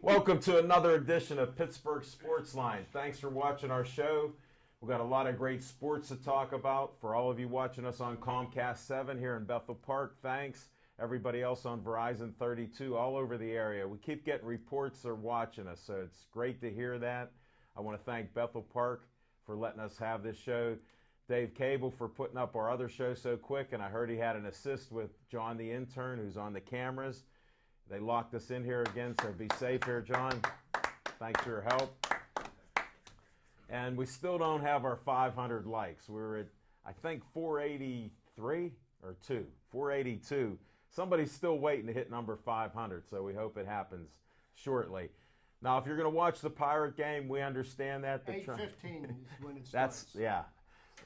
Welcome to another edition of Pittsburgh Sports Line. Thanks for watching our show. We've got a lot of great sports to talk about. For all of you watching us on Comcast 7 here in Bethel Park, thanks. Everybody else on Verizon 32 all over the area. We keep getting reports they're watching us, so it's great to hear that. I want to thank Bethel Park for letting us have this show. Dave Cable for putting up our other show so quick, and I heard he had an assist with John the intern who's on the cameras. They locked us in here again, so be safe here, John. Thanks for your help. And we still don't have our 500 likes. We're at, I think, 483 or 2, 482. Somebody's still waiting to hit number 500, so we hope it happens shortly. Now, if you're going to watch the Pirate game, we understand that. 8:15 is when it starts. Yeah.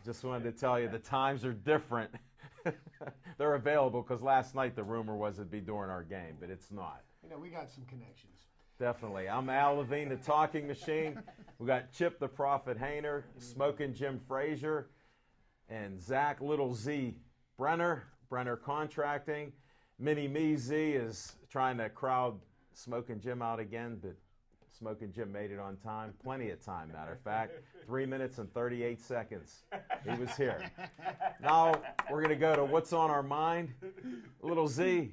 Just wanted to tell you the times are different. They're available because last night the rumor was it'd be during our game, but it's not. You know, we got some connections. Definitely. I'm Al Levine, the talking machine. We got Chip the Prophet Hayner, Smoking Jim Frazier, and Zach Little Z Brenner Contracting. Mini Me Z is trying to crowd Smoking Jim out again, but Smoking Jim made it on time. Plenty of time, matter of fact. 3 minutes and 38 seconds. He was here. Now we're going to go to what's on our mind. Little Z,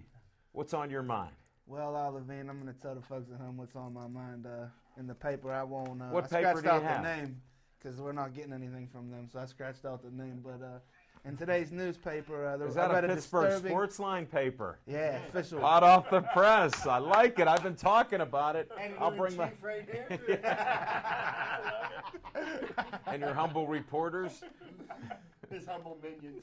what's on your mind? Well, Al Levine, I'm going to tell the folks at home what's on my mind. In the paper, I won't. What I paper scratched do you out have? the name because we're not getting anything from them, so I scratched out the name. But in today's newspaper, Is that I read a Pittsburgh disturbing, Sports Line paper? Yeah, official. Hot off the press. I like it. I've been talking about it. I'll bring my right there. and your humble reporters. His humble minions.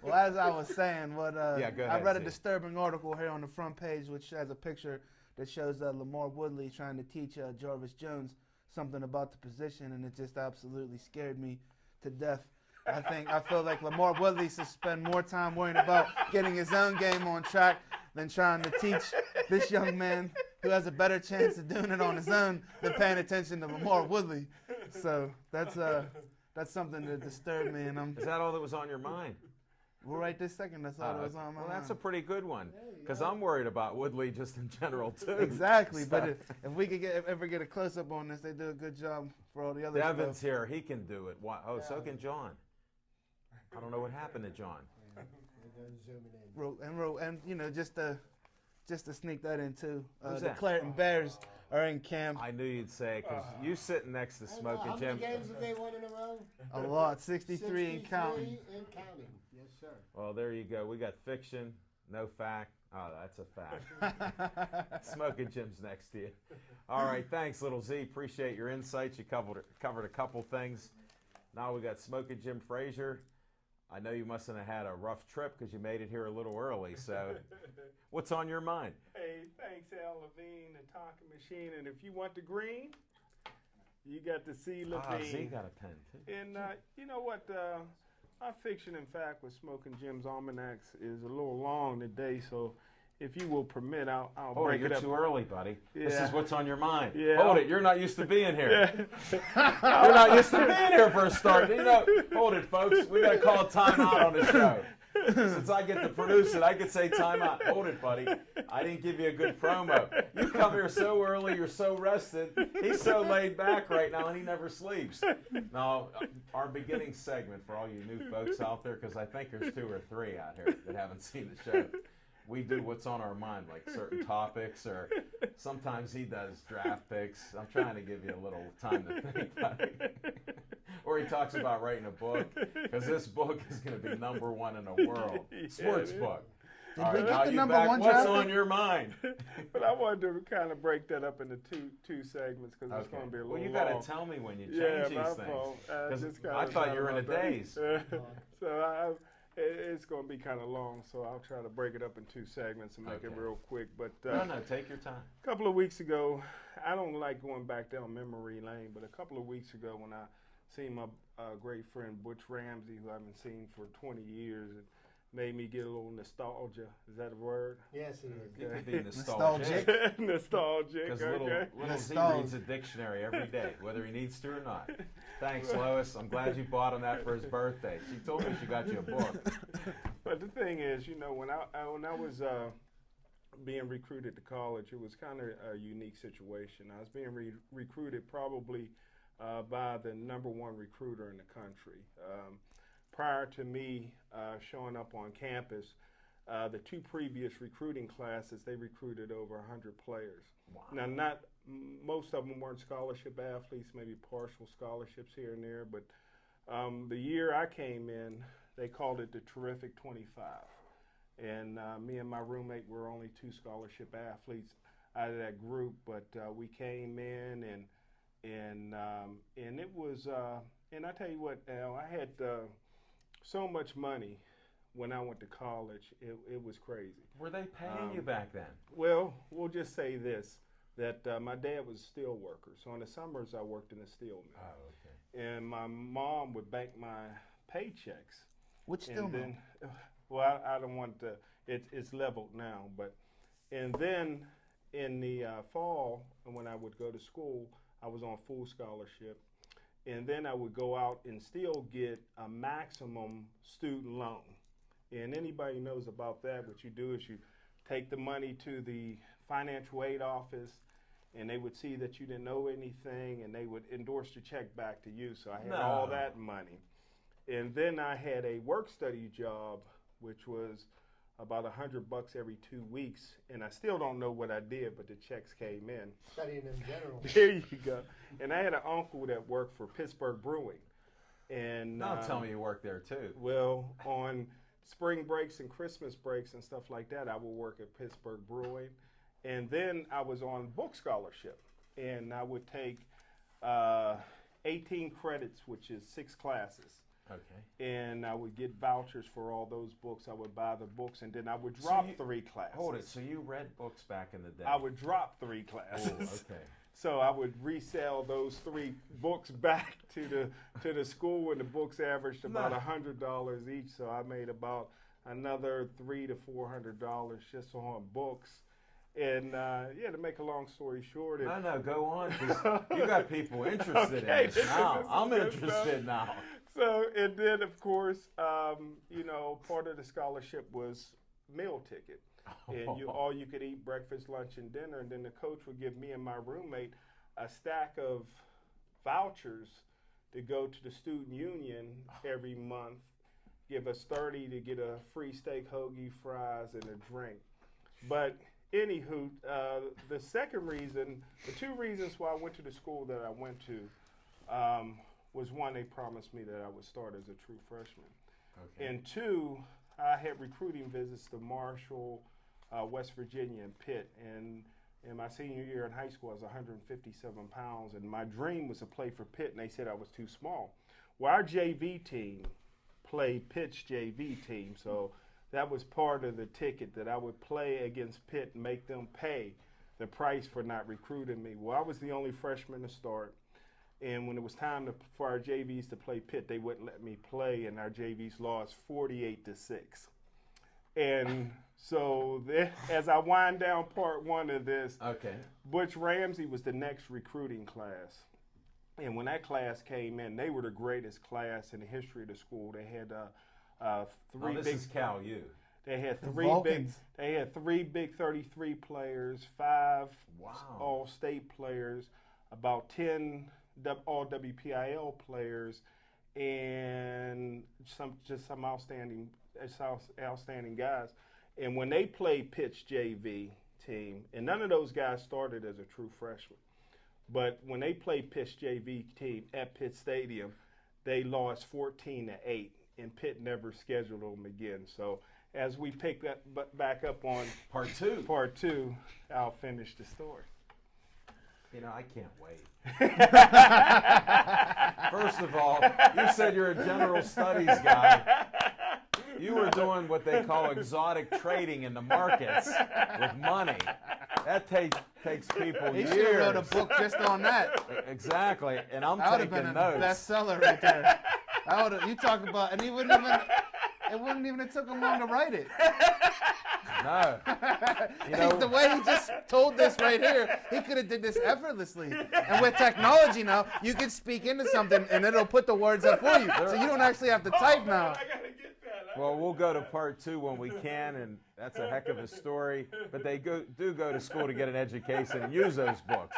Well, as I was saying, go I ahead, read a Z. disturbing article here on the front page, which has a picture that shows Lamar Woodley trying to teach Jarvis Jones something about the position, and it just absolutely scared me to death. I feel like Lamar Woodley should spend more time worrying about getting his own game on track than trying to teach this young man who has a better chance of doing it on his own than paying attention to Lamar Woodley. So that's something that disturbed me, and Is that all that was on your mind? right this second. That's all that was on my Well, mind. that's a pretty good one because I'm worried about Woodley just in general too. Exactly, So- but if we could ever get a close up on this, they do a good job for all the other Devin's stuff. here, he can do it. Oh, so can John. I don't know what happened to John. And you know, just to sneak that in too, Who's the that? Clareton Bears are in camp. I knew you'd say it because you sitting next to Smoking How Jim. many games have they won in a row? A lot, 63 and counting. 63 and counting. Yes, sir. Well, there you go. We got fiction, no fact. Oh, that's a fact. Smoking Jim's next to you. All right, thanks, Little Z. Appreciate your insights. You covered a couple things. Now we got Smoking Jim Frazier. I know you mustn't have had a rough trip because you made it here a little early. So, what's on your mind? Hey, thanks, Al Levine, the talking machine. And if you want the green, you got the C. Levine. Z got a pen too. And you know what? My fiction, in fact, with Smoking Jim's Almanacs is a little long today. So, if you will permit, I'll Oh, break you're it up. too early, buddy. This Yeah. is what's on your mind. Yeah. Hold it. You're not used to being here. Yeah. You're not used to being here for a start. You know, hold it, folks. We got to call a timeout on the show. Since I get to produce it, I could say timeout. Hold it, buddy. I didn't give you a good promo. You come here so early. You're so rested. He's so laid back right now, and he never sleeps. Now, our beginning segment for all you new folks out there, because I think there's 2 or 3 out here that haven't seen the show. We do what's on our mind, like certain topics, or sometimes he does draft picks. I'm trying to give you a little time to think, buddy. Or he talks about writing a book, because this book is going to be #1 in the world. Sports book. Did All we right, get now the you number back. one What's draft on pick? your mind? But I wanted to kind of break that up into two segments because it's Okay. going to be a little Well, you long. got to tell me when you change Yeah, these my things. fault. 'Cause just kinda I thought thought you were in a about that. daze. So it's going to be kind of long, so I'll try to break it up in 2 segments and make it Okay. real quick. But No, take your time. a couple of weeks ago, I don't like going back down memory lane, but a couple of weeks ago when I seen my great friend Butch Ramsey, who I haven't seen for 20 years, it made me get a little nostalgia. Is that a word? Yes, it is. You Okay. could be nostalgic. Nostalgic. Nostalgic. Because Okay. little Z Nostalgia. reads a dictionary every day, whether he needs to or not. Thanks, Lois. I'm glad you bought him that for his birthday. She told me she got you a book. But the thing is, you know, when I was being recruited to college, it was kind of a unique situation. I was being recruited probably by the #1 recruiter in the country. Prior to me showing up on campus, the 2 previous recruiting classes, they recruited over 100 players. Wow. Now, most of them weren't scholarship athletes, maybe partial scholarships here and there, but the year I came in, they called it the Terrific 25. And me and my roommate were only 2 scholarship athletes out of that group, but we came in and it was, and I tell you what, Al, I had so much money when I went to college, it was crazy. Were they paying you back then? Well, we'll just say this, that my dad was a steel worker. So in the summers, I worked in a steel mill. Oh, okay. And my mom would bank my paychecks. Which steel mill? Well, I don't want to, it's leveled now. And then in the fall, when I would go to school, I was on full scholarship. And then I would go out and still get a maximum student loan. And anybody knows about that, what you do is you take the money to the financial aid office, and they would see that you didn't owe anything, and they would endorse the check back to you. So I had all that money. And then I had a work-study job, which was about $100 every 2 weeks, and I still don't know what I did, but the checks came in. Studying in general. There you go. And I had an uncle that worked for Pittsburgh Brewing. And Don't tell me you worked there too. Well, on spring breaks and Christmas breaks and stuff like that, I would work at Pittsburgh Brewing. And then I was on book scholarship, and I would take 18 credits, which is 6 classes. Okay. And I would get vouchers for all those books. I would buy the books, and then I would drop 3 classes. Hold it. So you read books back in the day? I would drop 3 classes. Oh, okay. So I would resell those 3 books back to the school, and the books averaged about $100 each. So I made about another $300 to $400 just on books. And to make a long story short, No, go on, because you got people interested in this now. I'm interested now. So, and then of course, part of the scholarship was meal ticket. And all you could eat breakfast, lunch, and dinner. And then the coach would give me and my roommate a stack of vouchers to go to the student union every month, give us $30 to get a free steak hoagie, fries, and a drink. But anywho, the 2 reasons why I went to the school that I went to was, 1, they promised me that I would start as a true freshman. Okay. And 2, I had recruiting visits to Marshall, West Virginia, and Pitt. And in my senior year in high school, I was 157 pounds, and my dream was to play for Pitt, and they said I was too small. Well, our JV team played Pitt's JV team, so that was part of the ticket, that I would play against Pitt and make them pay the price for not recruiting me. Well, I was the only freshman to start. And when it was time for our JVs to play Pitt, they wouldn't let me play, and our JVs lost 48-6. And so as I wind down part 1 of this, okay, Butch Ramsey was the next recruiting class. And when that class came in, they were the greatest class in the history of the school. They had 3 this big. is Cal U. They had The 3 big. Vulcans. They had 3 big 33 players, 5 all-state players, about 10 all WPIL players, and some outstanding guys. And when they played Pitt's JV team, and none of those guys started as a true freshman, but when they played Pitt's JV team at Pitt Stadium, they lost 14-8, and Pitt never scheduled them again. So as we pick that back up on Part 2, I'll finish the story. I can't wait. First of all, you said you're a general studies guy. You were doing what they call exotic trading in the markets with money. That takes people He years. should have wrote a book just on that. Exactly, and I'm That would have taking been notes. a bestseller right there. You talk about, and it wouldn't even have took him long to write it. No. The way he just told this right here, he could have did this effortlessly. And with technology now, you can speak into something and it'll put the words up for you. So you don't actually have to type now. I gotta get that. Well, we'll go to part 2 when we can, and that's a heck of a story. But they do go to school to get an education and use those books.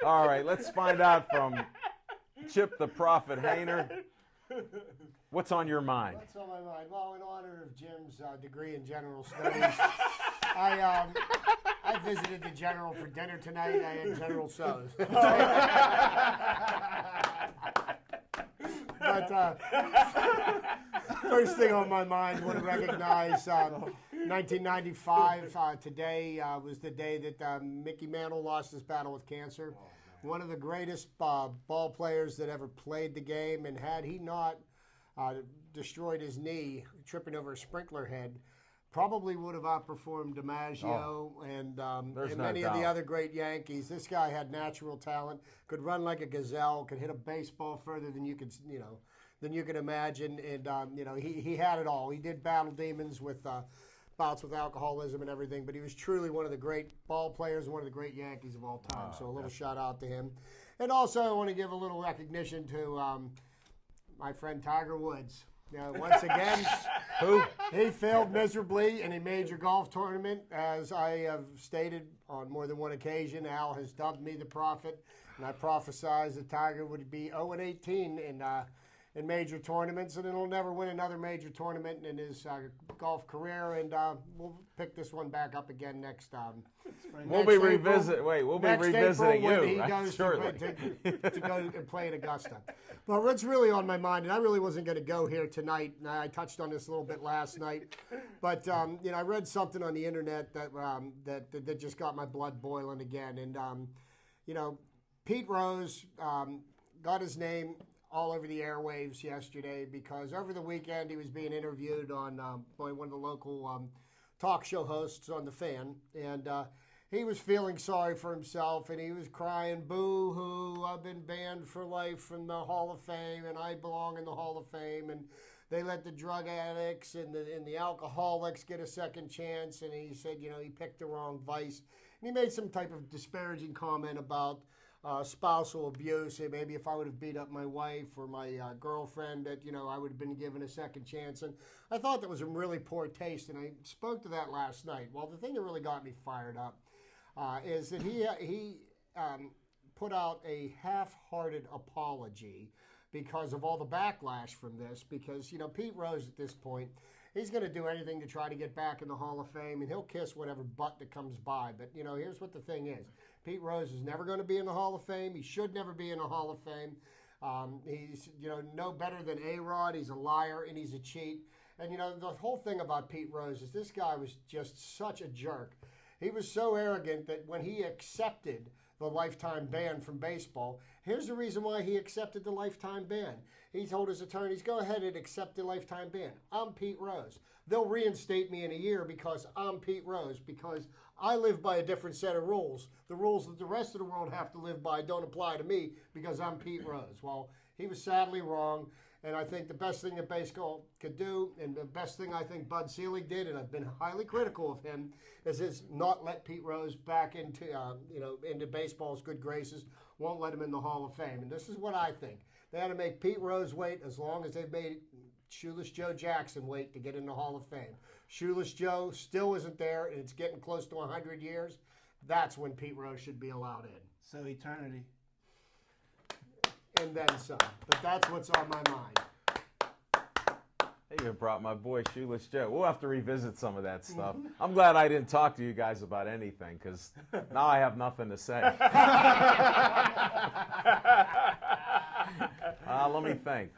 All right, let's find out from Chip the Prophet Hayner. What's on your mind? What's on my mind? Well, in honor of Jim's degree in general studies, I visited the general for dinner tonight. I had General So's. But first thing on my mind, I want to recognize 1995. Today was the day that Mickey Mantle lost his battle with cancer. One of the greatest ball players that ever played the game, and had he not destroyed his knee tripping over a sprinkler head, probably would have outperformed DiMaggio and many of the other great Yankees. This guy had natural talent, could run like a gazelle, could hit a baseball further than you could imagine, and he had it all. He did battle demons with bouts with alcoholism and everything, but he was truly one of the great ball players and one of the great Yankees of all time. So a little shout out to him. And also I want to give a little recognition to my friend Tiger Woods. Once again, he failed miserably in a major golf tournament. As I have stated on more than one occasion, Al has dubbed me the prophet, and I prophesied that Tiger would be 0-18 in major tournaments, and he'll never win another major tournament in his golf career. And we'll pick this one back up again next time. We'll be revisiting you. When he goes to go and play at Augusta. But what's really on my mind, and I really wasn't going to go here tonight, and I touched on this a little bit last night, but I read something on the internet that just got my blood boiling again. And Pete Rose got his name all over the airwaves yesterday because over the weekend he was being interviewed on by one of the local talk show hosts on The Fan, and he was feeling sorry for himself, and he was crying, boo-hoo, I've been banned for life from the Hall of Fame, and I belong in the Hall of Fame, and they let the drug addicts and the alcoholics get a second chance, and he said, he picked the wrong vice. And he made some type of disparaging comment about spousal abuse, and maybe if I would have beat up my wife or my girlfriend, that I would have been given a second chance. And I thought that was a really poor taste, and I spoke to that last night. Well, the thing that really got me fired up is that he put out a half-hearted apology because of all the backlash from this. Because Pete Rose at this point, he's going to do anything to try to get back in the Hall of Fame, and he'll kiss whatever butt that comes by. But here's what the thing is. Pete Rose is never going to be in the Hall of Fame. He should never be in the Hall of Fame. He's, no better than A-Rod. He's a liar, and he's a cheat. And, the whole thing about Pete Rose is this guy was just such a jerk. He was so arrogant that when he accepted the lifetime ban from baseball, here's the reason why he accepted the lifetime ban. He told his attorneys, go ahead and accept the lifetime ban. I'm Pete Rose. They'll reinstate me in a year because I'm Pete Rose, because I live by a different set of rules. The rules that the rest of the world have to live by don't apply to me because I'm Pete Rose. Well, he was sadly wrong, and I think the best thing that baseball could do, and the best thing I think Bud Selig did, and I've been highly critical of him, is not let Pete Rose back into into baseball's good graces, won't let him in the Hall of Fame. And this is what I think. They had to make Pete Rose wait as long as they've made Shoeless Joe Jackson wait to get in the Hall of Fame. Shoeless Joe still isn't there, and it's getting close to 100 years. That's when Pete Rose should be allowed in. So eternity. And then some. But that's what's on my mind. They even brought my boy Shoeless Joe. We'll have to revisit some of that stuff. I'm glad I didn't talk to you guys about anything, because now I have nothing to say. Let me think.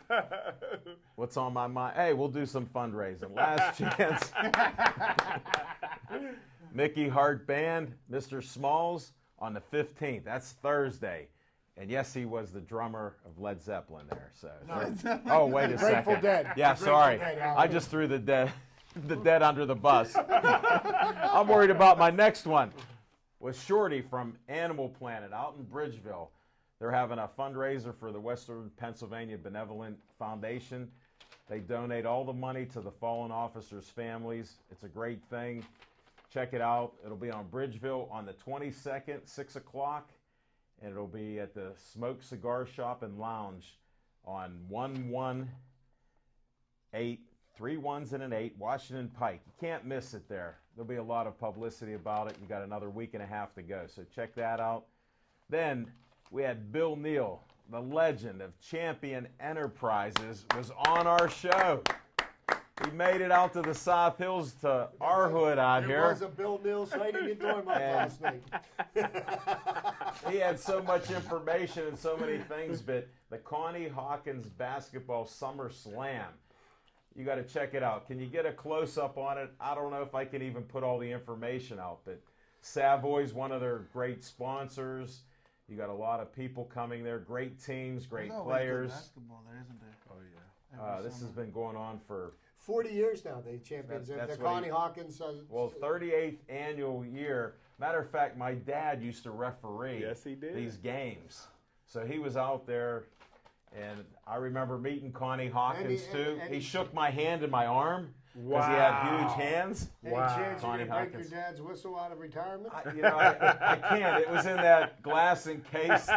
What's on my mind? Hey, we'll do some fundraising. Last chance. Mickey Hart Band, Mr. Smalls, on the 15th. That's Thursday. And yes, he was the drummer of Led Zeppelin there. So, oh, wait a second. Grateful Dead. Yeah, sorry. Dead, I just threw the dead under the bus. I'm worried about my next one. Was Shorty from Animal Planet out in Bridgeville. They're having a fundraiser for the Western Pennsylvania Benevolent Foundation. They donate all the money to the fallen officers' families. It's a great thing. Check it out. It'll be on Bridgeville on the 22nd, 6 o'clock. And it'll be at the Smoke Cigar Shop and Lounge on 118 3 1s and an 8, Washington Pike. You can't miss it there. There'll be a lot of publicity about it. You got another week and a half to go, so check that out. Then we had Bill Neal, the legend of Champion Enterprises, was on our show. He made it out to the South Hills to our hood out here. There was a Bill Neal sighting in Dormont last night. He had so much information and so many things, but the Connie Hawkins Basketball Summer Slam, you got to check it out. Can you get a close-up on it? I don't know if I can even put all the information out, but Savoy's one of their great sponsors. You got a lot of people coming there, great teams, great players. There's basketball there, isn't there? Oh, yeah. Every This summer. has been going on for 40 years now, they champions. That's The what Connie Hawkins. 38th annual year. Matter of fact, my dad used to referee Yes, he did. these games. So he was out there, and I remember meeting Connie Hawkins too. He shook my hand and my arm because he had huge hands. Any Wow. chance Connie you can break your Hawkins. dad's whistle out of retirement? I can't. It was in that glass encased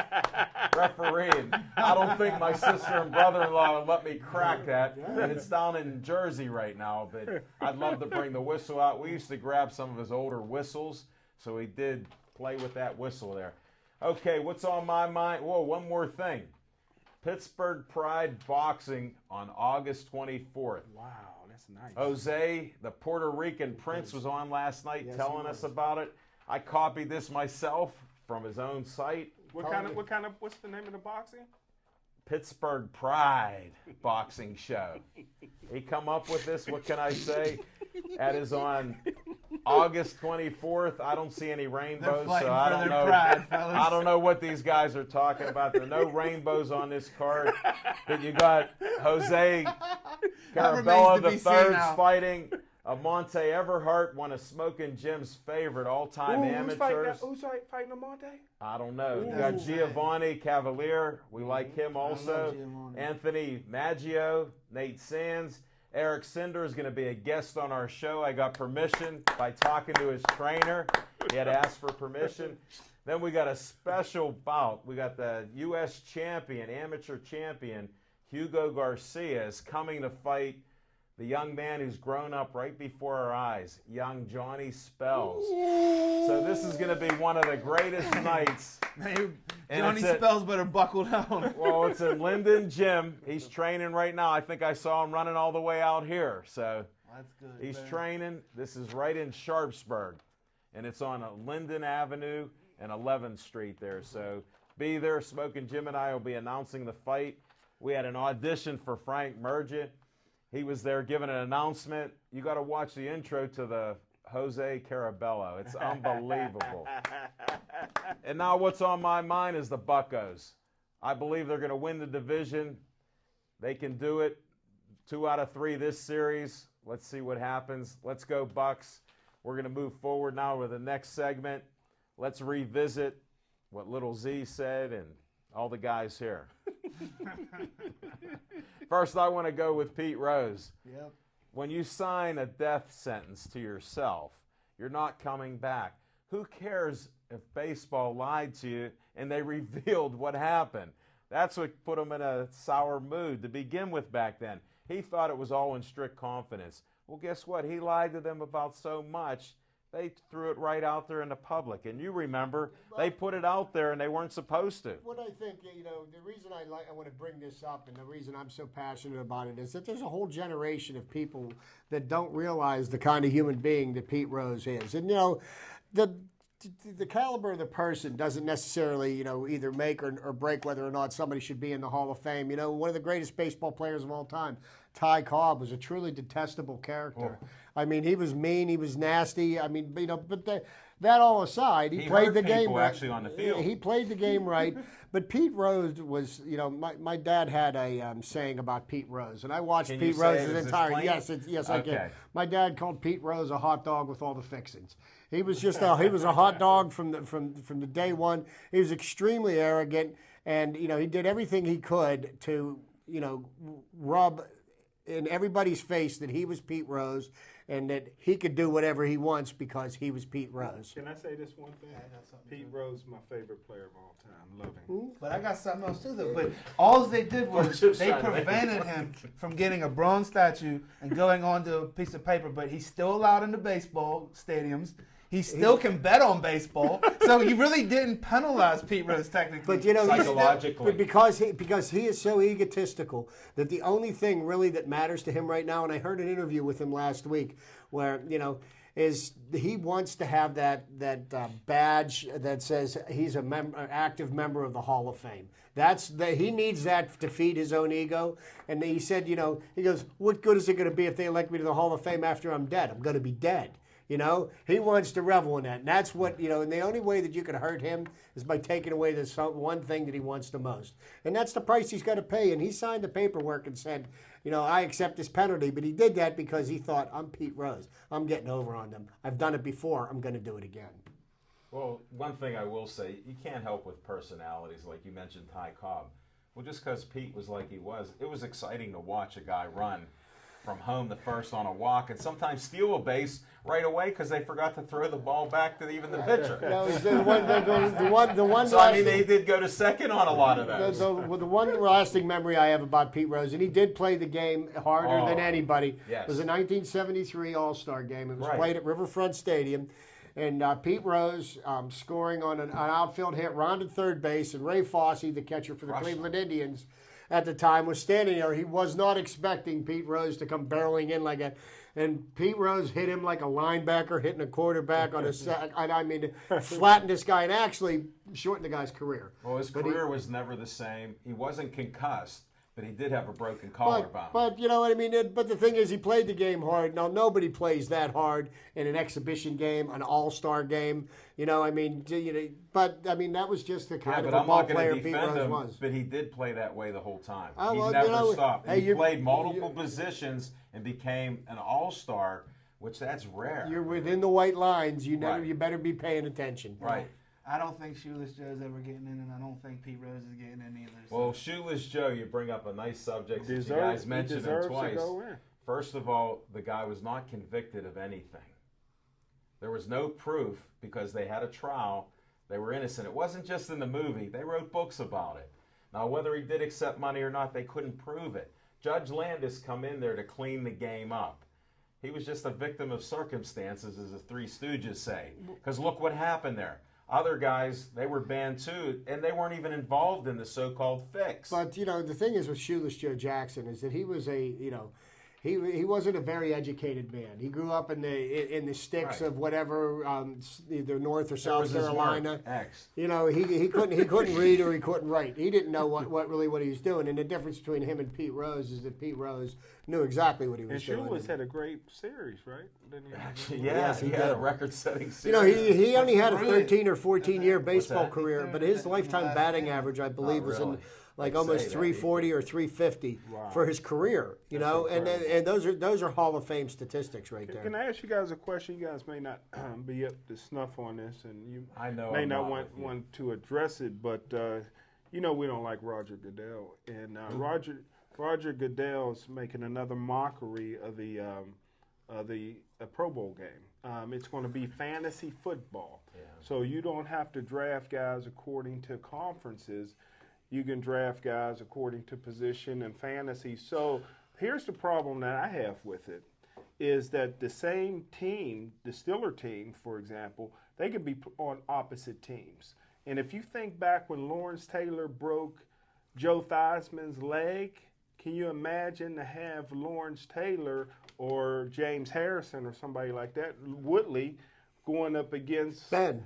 referee. And I don't think my sister and brother-in-law would let me crack that. And it's down in Jersey right now. But I'd love to bring the whistle out. We used to grab some of his older whistles, so he did play with that whistle there. Okay, what's on my mind? Whoa, one more thing. Pittsburgh Pride Boxing on August 24th. Wow, that's nice. Jose, the Puerto Rican Prince, was on last night telling us about it. I copied this myself from his own site. What's the name of the boxing? Pittsburgh Pride Boxing Show. He come up with this, what can I say? That is on August 24th. I don't see any rainbows, so I don't know. Pride, fellas. I don't know what these guys are talking about. There are no rainbows on this card. But you got Jose Carabella remains to be the seen third's now. fighting. Monte Everhart, one of Smoking Jim's favorite all-time amateurs. Who's fighting Amante? I don't know. You got Giovanni Cavalier. We like him also. Giovanni. Anthony Maggio, Nate Sands. Eric Cinder is going to be a guest on our show. I got permission by talking to his trainer. He had asked for permission. Then we got a special bout. We got the U.S. champion, amateur champion, Hugo Garcia is coming to fight the young man who's grown up right before our eyes, young Johnny Spells. So this is going to be one of the greatest nights. Man, And Johnny it's at- Spells better buckle down. Well, it's in Linden Gym. He's training right now. I think I saw him running all the way out here. So That's good. he's man. training. This is right in Sharpsburg. And it's on Linden Avenue and 11th Street there. So be there. Smoking Jim and I will be announcing the fight. We had an audition for Frank Mergent. He was there giving an announcement. You got to watch the intro to the Jose Carabello. It's unbelievable. And now what's on my mind is the Buccos. I believe they're going to win the division. They can do it. 2 out of 3 this series. Let's see what happens. Let's go Bucks. We're going to move forward now with the next segment. Let's revisit what Little Z said and all the guys here. First, I want to go with Pete Rose. Yep. When you sign a death sentence to yourself, you're not coming back. Who cares if baseball lied to you and they revealed what happened? That's what put him in a sour mood to begin with back then. He thought it was all in strict confidence. Well, guess what? He lied to them about so much, they threw it right out there in the public. And you remember, they put it out there and they weren't supposed to. What I think, the reason I want to bring this up and the reason I'm so passionate about it is that there's a whole generation of people that don't realize the kind of human being that Pete Rose is. And, the caliber of the person doesn't necessarily, either make or break whether or not somebody should be in the Hall of Fame. One of the greatest baseball players of all time, Ty Cobb, was a truly detestable character. I mean, he was mean, he was nasty. I mean, but that all aside, he played hurt the game people right. actually on the field. He played the game right. But Pete Rose was, my dad had a saying about Pete Rose, and I watched Can you Pete say Rose's it? Is this entire. plain? Yes, I Okay. can. My dad called Pete Rose a hot dog with all the fixings. He was just he was a hot dog from the day one. He was extremely arrogant, and he did everything he could to rub in everybody's face that he was Pete Rose, and that he could do whatever he wants because he was Pete Rose. Can I say this one thing? Pete Rose is my favorite player of all time. Love him. But I got something else too, though. But all they did was Just they trying to make prevented him from getting a bronze statue and going onto a piece of paper. But he's still allowed in the baseball stadiums. He still can bet on baseball. So you really didn't penalize Pete Rose technically. But you know, Psychologically. because he is so egotistical that the only thing really that matters to him right now, and I heard an interview with him last week where, you know, is he wants to have that badge that says he's an active member of the Hall of Fame. He needs that to feed his own ego. And he said, you know, he goes, what good is it going to be if they elect me to the Hall of Fame after I'm dead? I'm going to be dead. You know, he wants to revel in that. And that's what, you know, and the only way that you can hurt him is by taking away this one thing that he wants the most. And that's the price he's got to pay. And he signed the paperwork and said, you know, I accept this penalty. But he did that because he thought, I'm Pete Rose. I'm getting over on them. I've done it before. I'm going to do it again. Well, one thing I will say, you can't help with personalities, like you mentioned Ty Cobb. Well, just because Pete was like he was, it was exciting to watch a guy run from home to first on a walk and sometimes steal a base right away because they forgot to throw the ball back to even the pitcher. The one So, I mean, they did go to second on a lot of those. The one lasting memory I have about Pete Rose, and he did play the game harder than anybody, yes. was a 1973 All-Star game. It was Right. played at Riverfront Stadium. And Pete Rose scoring on an outfield hit, rounded third base, and Ray Fosse, the catcher for the Cleveland Indians at the time, was standing there. He was not expecting Pete Rose to come barreling in like that. And Pete Rose hit him like a linebacker hitting a quarterback on a sack. I mean, flattened this guy and actually shortened the guy's career. Well, his career was never the same. He wasn't concussed, but he did have a broken collarbone. But you know what I mean? But the thing is, he played the game hard. Now, nobody plays that hard in an exhibition game, an all-star game. You know, I mean, but I mean, that was just the kind of a ball player Pete Rose was. But he did play that way the whole time. Oh, He well, never you know, stopped. hey, He played multiple positions and became an all-star, which that's rare. You're within the white lines. You Right. better be paying attention. Right. I don't think Shoeless Joe's ever getting in, and I don't think Pete Rose is getting in either. So. Well, Shoeless Joe, you bring up a nice subject since you Deserves- guys mentioned he him deserves to twice. go in. First of all, the guy was not convicted of anything. There was no proof because they had a trial. They were innocent. It wasn't just in the movie. They wrote books about it. Now, whether he did accept money or not, they couldn't prove it. Judge Landis come in there to clean the game up. He was just a victim of circumstances, as the Three Stooges say. Because look what happened there. Other guys, they were banned too, and they weren't even involved in the so-called fix. But you know, the thing is with Shoeless Joe Jackson is that he was he wasn't a very educated man. He grew up in the sticks Right. of whatever, either North or There South was his Carolina. mark, X. You know, he couldn't read or he couldn't write. He didn't know what he was doing. And the difference between him and Pete Rose is that Pete Rose knew exactly what he was And doing. Shoeless had a great series, right? Didn't he? Actually, Yes, he he had a did. record-setting series. You know, he only had a Brilliant. 13 or 14-year baseball that? career, but his lifetime batting average, I believe, was in really? like I'd almost say that. 340 or 350 for his career. You know, and those are Hall of Fame statistics right there. Can I ask you guys a question? You guys may not be up to snuff on this, and you I know may I'm not not want with you. want to address it, but you know we don't like Roger Goodell, and Roger Goodell's making another mockery of the Pro Bowl game. It's going to be fantasy football, so you don't have to draft guys according to conferences. You can draft guys according to position and fantasy. So here's the problem that I have with it, is that the same team, the Steeler team, for example, they could be on opposite teams. And if you think back when Lawrence Taylor broke Joe Theismann's leg, can you imagine to have Lawrence Taylor or James Harrison or somebody like that, Woodley, going up against Ben,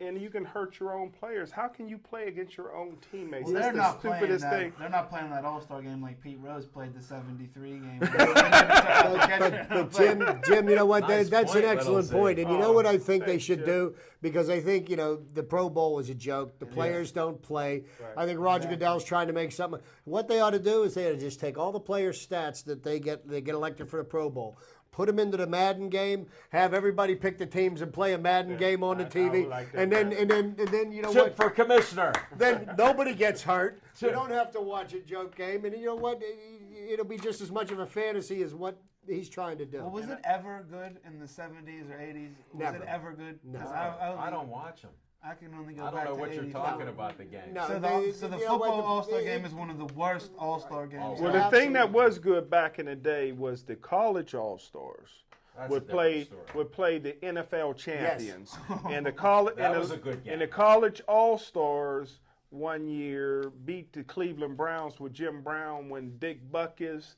and you can hurt your own players. How can you play against your own teammates? Well, That's the stupidest thing. They're not playing that All-Star game like Pete Rose played the '73 game. But Jim, you know what? Nice That's point, an excellent Little point. Z. And you know what I think they thanks, should Jim. do? Because I think, you know, the Pro Bowl is a joke. The players don't play. I think Roger Goodell's trying to make something. What they ought to do is they ought to just take all the players' stats that they get elected for the Pro Bowl, put them into the Madden game, have everybody pick the teams and play a Madden game on the I TV, would like that and then you know Chip what? for commissioner. Then nobody gets hurt. You don't have to watch a joke game, and you know what? It'll be just as much of a fantasy as what he's trying to do. Well, was it ever good in the 70s or 80s? Was Never. it ever good? No. 'Cause I don't watch them. I can only go I back don't know to what you're 80s. talking about the game. No. So They- the you know what, football the- All-Star it- game is one of the worst All-Star games. Well, the thing that was good back in the day was the college all-stars That's a would different story. play the NFL champions, and the college That was a good game. And the college all-stars one year beat the Cleveland Browns with Jim Brown when Dick Butkus,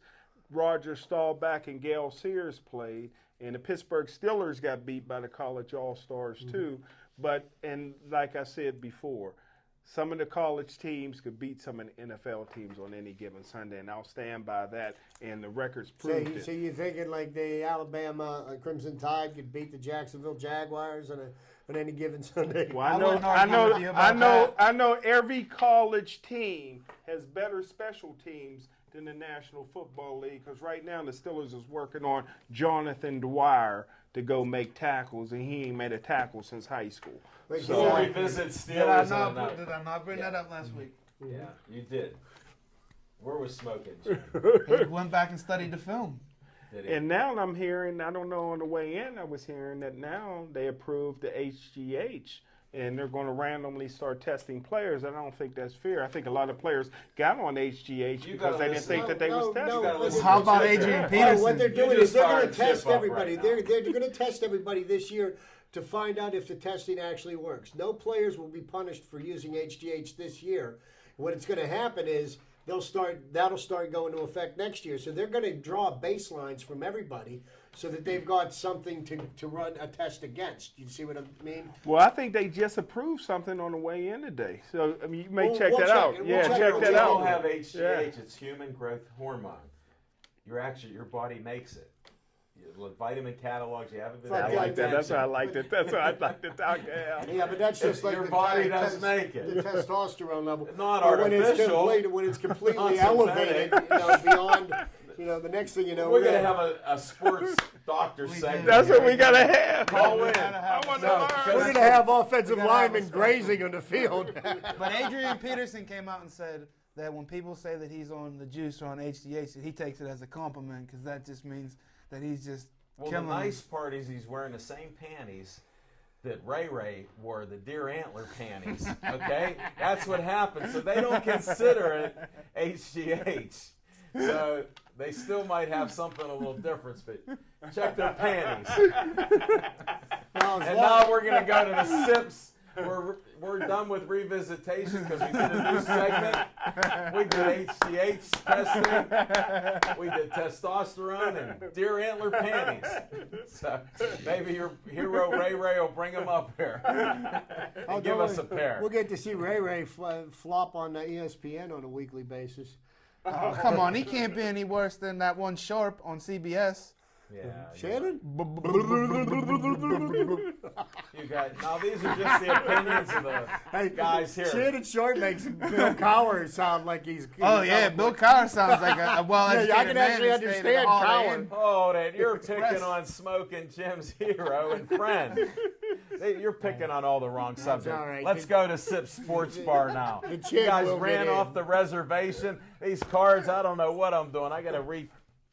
Roger Staubach, and Gale Sears played, and the Pittsburgh Steelers got beat by the college all-stars too. But, and like I said before, some of the college teams could beat some of the NFL teams on any given Sunday, and I'll stand by that, and the records proved it. So you're thinking like the Alabama Crimson Tide could beat the Jacksonville Jaguars on any given Sunday? Well, I wouldn't argue with you about I know every college team has better special teams than the National Football League, because right now the Steelers is working on Jonathan Dwyer to go make tackles, and he ain't made a tackle since high school. Wait, We'll so- revisit Did I Steelers. not bring that up last week? Yeah, you did. Where was smoking? Jim? He went back and studied the film. Did he? And now I'm hearing, I don't know, on the way in, I was hearing that now they approved the HGH, and they're going to randomly start testing players. I don't think that's fair. I think a lot of players got on HGH You because gotta they didn't listen. think that they was No, tested. no, gotta listen How to about Chip Adrian there. Oh, Peterson? what they're You doing just is they're going fired to Chip test up everybody. right now. They're going to test everybody this year to find out if the testing actually works. No players will be punished for using HGH this year. What it's going to happen is that'll start going into effect next year. So they're going to draw baselines from everybody so that they've got something to run a test against. You see what I mean? Well, I think they just approved something on the way in today. So, I mean, you may We'll check check that out. it. We'll Yeah, check check it. that You We'll don't out. have HGH. Yeah. It's human growth hormone. Your body makes it. The vitamin catalogs, you haven't been. I I paying like that. That's why I attention. liked it. That's why I liked it. Okay. Yeah, but that's just like Your the body does test- make it. The testosterone level. Not But when it's artificial. when it's completely Not elevated, synthetic. beyond, the next thing you know, We're gonna have a sports doctor segment. That's what here. we gotta have. Call in. I want to No, learn. because- We're going to have offensive We gotta have a linemen special- grazing on the field. But Adrian Peterson came out and said that when people say that he's on the juice or on HGH, he takes it as a compliment because that just means that he's just Well, the killing nice them. part is he's wearing the same panties that Ray Ray wore, the deer antler panties. Okay, that's what happens. So they don't consider it HGH. So they still might have something a little different, but check their panties. And now we're gonna go to the SIPs. We're done with revisitation because we did a new segment. We did HGH testing. We did testosterone and deer antler panties. So maybe your hero Ray Ray will bring them up here and give us a pair. We'll get to see Ray Ray flop on ESPN on a weekly basis. Oh, come on, he can't be any worse than that one Sharp on CBS. Yeah, Shannon? you got now. These are just the opinions of the guys here. Shannon Short makes Bill Cowher sound like he's. Oh yeah, Bill Cowher sounds like a well-educated Yeah, I can man actually that stayed in the understand Hall of Cowher. Fame. Oh, that you're picking Express. on Smoking Jim's hero and friend. You're picking on all the wrong subjects. all right. Let's go to Sip Sports Bar now. The You chin guys will ran get in. off the reservation. These cards, I don't know what I'm doing. I got to read.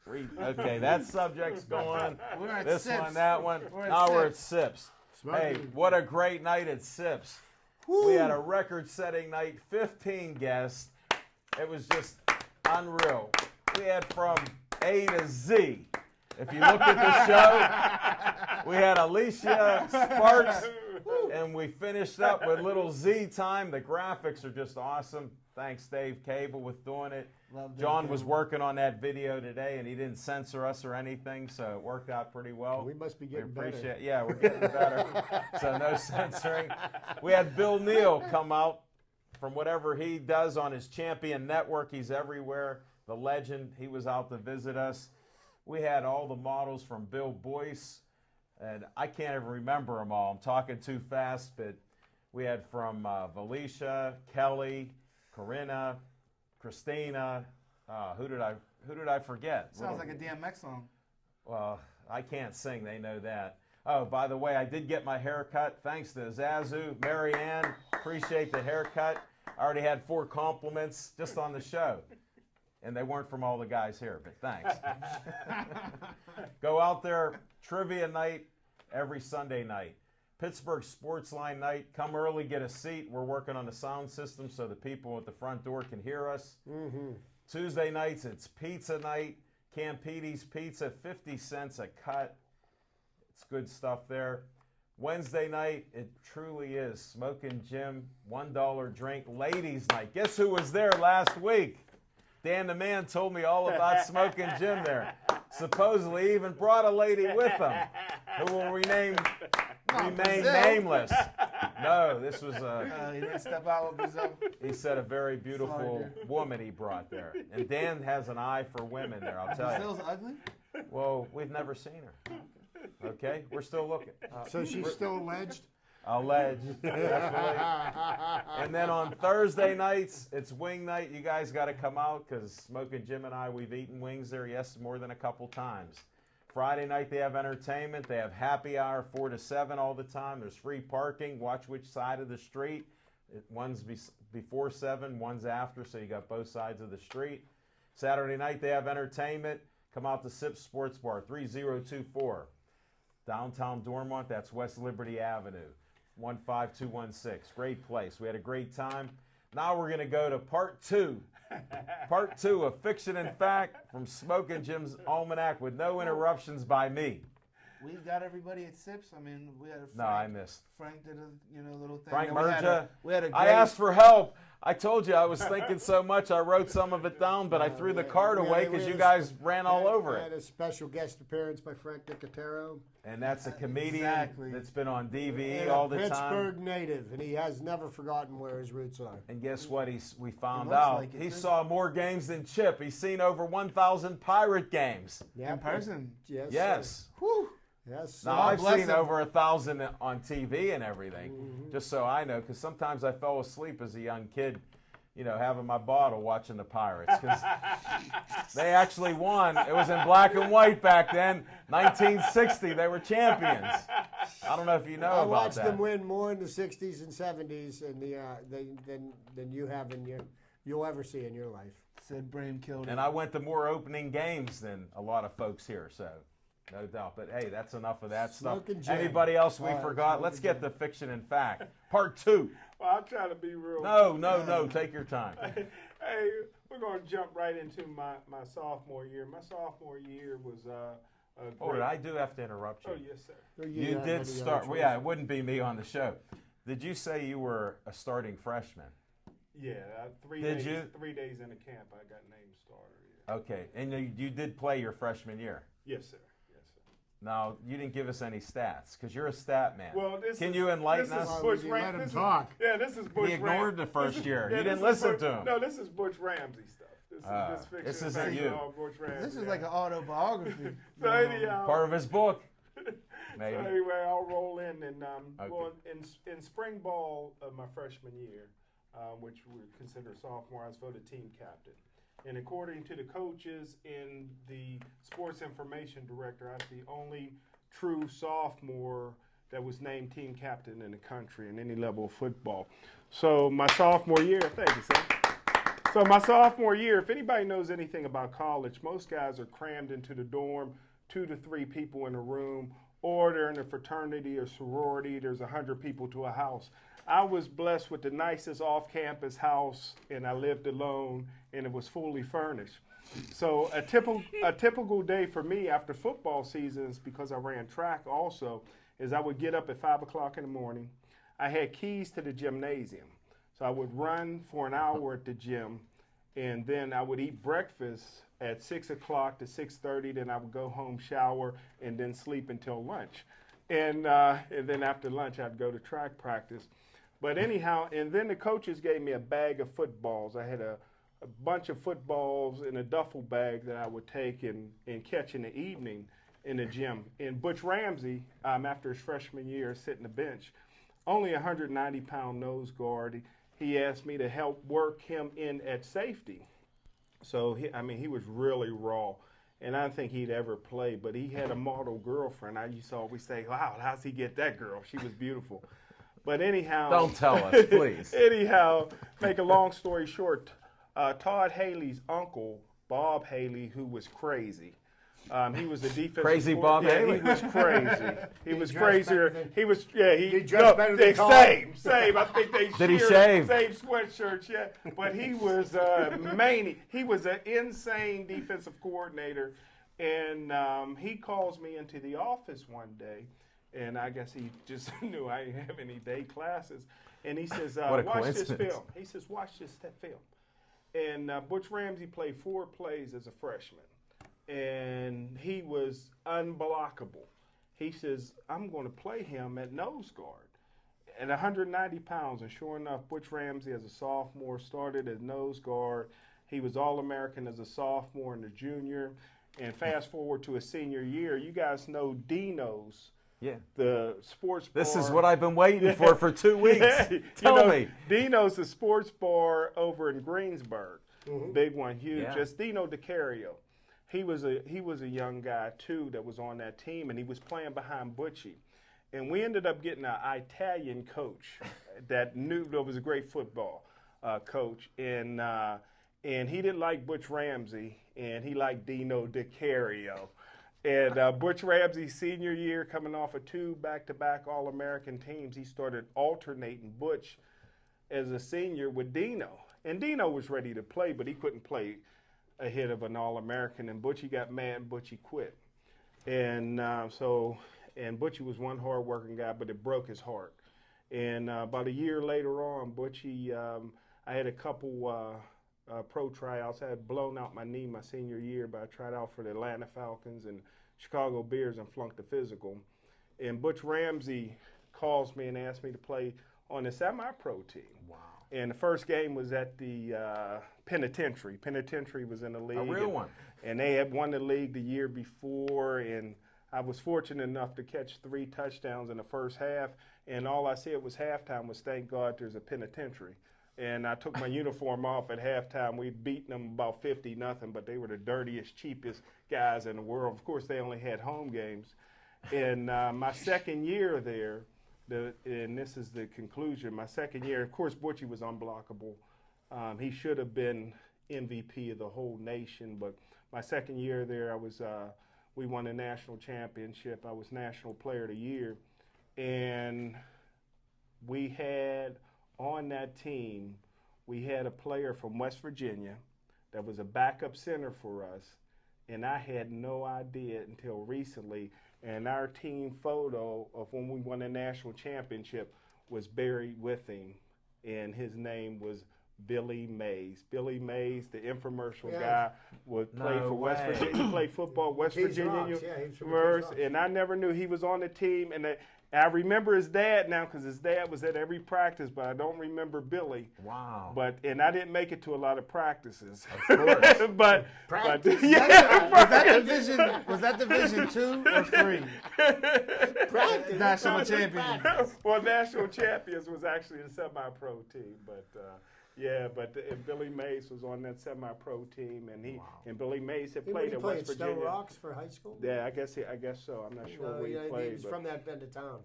Okay, that subject's going. We're at This Sips. one, that one. We're at Now we're at Sips. Sips. Hey, what a great night at Sips. We had a record-setting night, 15 guests. It was just unreal. We had from A to Z. If you look at the show, we had Alicia Sparks, and we finished up with little Z time. The graphics are just awesome. Thanks, Dave Cable, with doing it. Love Dave John was Cable. working on that video today, and he didn't censor us or anything, so it worked out pretty well. We must be getting better. appreciate. Yeah, we're getting better. So no censoring. We had Bill Neal come out from whatever he does on his Champion Network. He's everywhere. The legend. He was out to visit us. We had all the models from Bill Boyce, and I can't even remember them all. I'm talking too fast, but we had from Valicia, Kelly, Corinna, Christina. Who did I forget? Sounds like a DMX song. Well, I can't sing. They know that. Oh, by the way, I did get my haircut. Thanks to Zazu, Mary Ann. Appreciate the haircut. I already had 4 compliments just on the show. And they weren't from all the guys here, but thanks. Go out there, trivia night every Sunday night. Pittsburgh Sports Line night. Come early, get a seat. We're working on the sound system so the people at the front door can hear us. Tuesday nights, it's pizza night. Campiti's Pizza, 50 cents a cut. It's good stuff there. Wednesday night, it truly is Smokin' Jim, $1 drink, ladies' night. Guess who was there last week? Dan the Man told me all about Smokin' Jim there. Supposedly he even brought a lady with him who will remain nameless. No, this was he didn't step out with Brazil. he said a very beautiful woman he brought there. And Dan has an eye for women there, I'll tell you. Brazil's ugly? Well, we've never seen her. Okay? We're still looking. So she's still alleged? Alleged, definitely. And then on Thursday nights, it's wing night. You guys got to come out because Smokin' Jim and I, we've eaten wings there, yes, more than a couple times. Friday night, they have entertainment. They have happy hour 4 to 7 all the time. There's free parking. Watch which side of the street. One's before 7, one's after, so you got both sides of the street. Saturday night, they have entertainment. Come out to Sip Sports Bar, 3024. Downtown Dormont, that's West Liberty Avenue, 15216. Great place. We had a great time. Now we're going to go to part 2. Part 2 of Fiction and Fact from Smokin' Jim's Almanac with no interruptions by me. We got everybody at Sips. I mean, we had a Frank. No, I missed. Frank did a little thing. Frank Then we had Merja. We had a I great- asked for help. I told you I was thinking so much I wrote some of it down, but I threw the card away because you guys ran all over We had it. a special guest appearance by Frank Nicotero. And that's a comedian Exactly. that's been on DVE And all a the Pittsburgh time. native, and he has never forgotten where his roots are. And guess what? We found looks out like it, he too. saw more games than Chip. He's seen over 1,000 Pirate games. in person. Yes. Yes. Whew. Yes. Now, sir. I've bless seen him. over 1,000 on TV and everything, just so I know, because sometimes I fell asleep as a young kid, you know, having my bottle watching the Pirates, because they actually won. It was in black and white back then. 1960, they were champions. I don't know if you know I about watched that. them win more in the '60s and '70s and than you have you'll ever see in your life. Sid Bream killed And it. I went to more opening games than a lot of folks here, so no doubt. But hey, that's enough of that Smokin' stuff. Jim. Anybody else we All right, forgot? Smokin' Let's get Jim. to Fiction and Fact, part 2. Well, I'll try to be real. No, take your time. Hey, we're going to jump right into my sophomore year. My sophomore year was a Oh, great. I do have to interrupt you. Oh, yes, sir. You have did any start. other Well, yeah, it wouldn't be me on the show. Did you say you were a starting freshman? Yeah, 3 Did days. you? 3 days into camp, I got named starter. Yeah. Okay, and you did play your freshman year. Yes, sir. Yes, sir. Now, you didn't give us any stats because you're a stat man. Well, this Can is, you enlighten this is us? Bush You Ram- let him this is- talk. Yeah, this is Bush. He ignored the first year. You didn't listen to him. No, this is Butch Ramsey stuff. This fiction. this and isn't fact you. about Butch Ramsey. This is like an autobiography. So anyhow, Part of his book, maybe. So anyway, I'll roll in and Okay. well, in spring ball of my freshman year, which we consider sophomore, I was voted team captain. And according to the coaches and the sports information director, I was the only true sophomore that was named team captain in the country in any level of football. So my sophomore year, thank you, sir. So my sophomore year, if anybody knows anything about college, most guys are crammed into the dorm, 2 to 3 people in a room, or they're in a fraternity or sorority, there's 100 people to a house. I was blessed with the nicest off-campus house, and I lived alone, and it was fully furnished. So a typical day for me after football seasons, because I ran track also, is I would get up at 5 o'clock in the morning. I had keys to the gymnasium. So I would run for an hour at the gym, and then I would eat breakfast at 6 o'clock to 6:30. Then I would go home, shower, and then sleep until lunch. And then after lunch, I'd go to track practice. But anyhow, and then the coaches gave me a bag of footballs. I had a bunch of footballs in a duffel bag that I would take and catch in the evening in the gym. And Butch Ramsey, after his freshman year, sitting the bench, only a 190-pound nose guard. He asked me to help work him in at safety. So, he was really raw. And I didn't think he'd ever play, but he had a model girlfriend. I used to always say, wow, how's he get that girl? She was beautiful. But anyhow. Don't tell us, please. Anyhow, make a long story short, Todd Haley's uncle Bob Haley, who was crazy. He was the defensive Crazy Bob Haley? He was crazy. He was dressed better crazier. than- He was he dressed better than Tom? Same. I think they Did he shared shave? same sweatshirts. Yeah, but he was mania. He was an insane defensive coordinator, and he calls me into the office one day, and I guess he just knew I didn't have any day classes, and he says, What a "Watch this coincidence. film." He says, "Watch this film." And Butch Ramsey played 4 plays as a freshman, and he was unblockable. He says, "I'm going to play him at nose guard at 190 pounds." And sure enough, Butch Ramsey as a sophomore started as nose guard. He was All-American as a sophomore and a junior. And fast forward to his senior year, you guys know Dino's, Yeah. the sports bar. This is what I've been waiting for 2 weeks. Yeah, Tell me. Dino's the sports bar over in Greensburg. Big one, huge. Yeah. Just Dino DiCario. He was a young guy too that was on that team, and he was playing behind Butchie. And we ended up getting an Italian coach that was a great football coach, and he didn't like Butch Ramsey, and he liked Dino DiCario. And Butch Ramsey's senior year, coming off of 2 back-to-back All-American teams, he started alternating Butch as a senior with Dino. And Dino was ready to play, but he couldn't play ahead of an All-American. And Butchie got mad, and Butchie quit. And and Butchie was one hard-working guy, but it broke his heart. And about a year later on, Butchie, I had a couple pro tryouts. I had blown out my knee my senior year, but I tried out for the Atlanta Falcons and Chicago Bears and flunked the physical. And Butch Ramsey calls me and asks me to play on the semi-pro team. Wow. And the first game was at the Penitentiary. Penitentiary was in the league. A real one. And they had won the league the year before, and I was fortunate enough to catch 3 touchdowns in the first half, and all I said was halftime was, "Thank God there's a penitentiary." And I took my uniform off at halftime. We'd beaten them about 50-0, but they were the dirtiest, cheapest guys in the world. Of course, they only had home games. And my second year there, and this is the conclusion, my second year, of course, Butchie was unblockable. He should have been MVP of the whole nation, but my second year there, we won a national championship. I was National Player of the Year. And we had on that team, we had a player from West Virginia that was a backup center for us, and I had no idea until recently. And our team photo of when we won the national championship was buried with him, and his name was Billy Mays. Billy Mays, the infomercial guy, would play for West Virginia. He played football, West Virginia University, and I never knew he was on the team. And I remember his dad now because his dad was at every practice, but I don't remember Billy. Wow. And I didn't make it to a lot of practices. Of course. Practice? Was that Division 2 or 3? Practice. National champion. Well, National Champions was actually a semi-pro team, but Billy Mays was on that semi-pro team, and Billy Mays had played at West Virginia. Stone Rocks for high school? Yeah, I guess so. I'm not sure where he played. He's from that bend of town.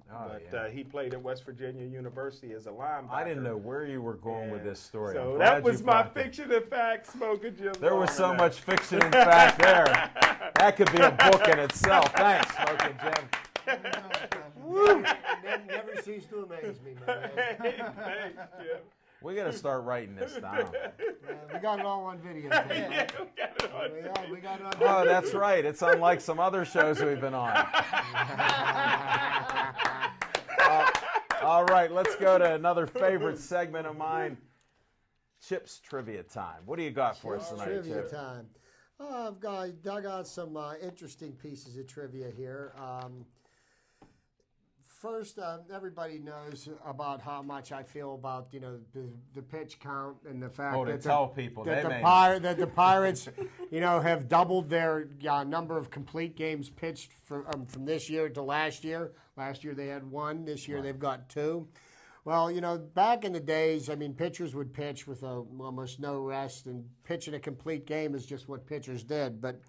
He played at West Virginia University as a linebacker. I didn't know where you were going with this story. So that was my fiction and fact, Smoking Jim. There was so much fiction and fact there. That could be a book in itself. Thanks, Smoking Jim. Woo! Never cease to amaze me, man. Thanks, Jim. We got to start writing this down. We got it all on video. We got it on Oh, that's right. It's unlike some other shows we've been on. All right, let's go to another favorite segment of mine, Chip's Trivia Time. What do you got for us tonight, Trivia Chip? time. I've dug out some interesting pieces of trivia here. First, everybody knows about how much I feel about the pitch count and the fact that the Pirates have doubled their number of complete games pitched from this year to last year. Last year they had 1. This year they've got 2. Well, back in the days, pitchers would pitch with almost no rest, and pitching a complete game is just what pitchers did. But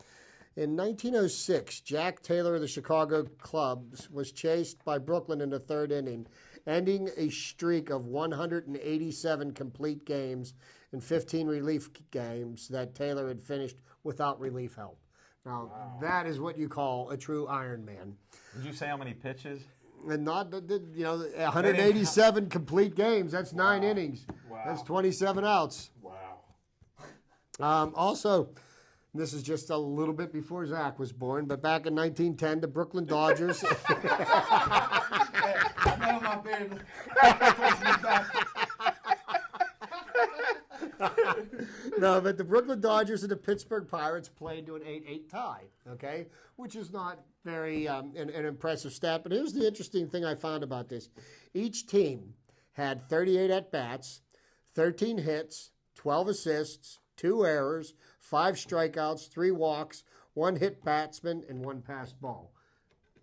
In 1906, Jack Taylor of the Chicago Cubs was chased by Brooklyn in the third inning, ending a streak of 187 complete games and 15 relief games that Taylor had finished without relief help. Now, that is what you call a true Iron Man. Did you say how many pitches? And not, 187 complete games. That's 9 innings. Wow. That's 27 outs. Wow. Also, this is just a little bit before Zach was born, but back in 1910, the Brooklyn Dodgers. I know my beard. No, but the Brooklyn Dodgers and the Pittsburgh Pirates played to an 8-8 tie, okay? Which is not very an impressive stat. But here's the interesting thing I found about this. Each team had 38 at-bats, 13 hits, 12 assists, 2 errors, 5 strikeouts, 3 walks, 1 hit batsman, and 1 passed ball.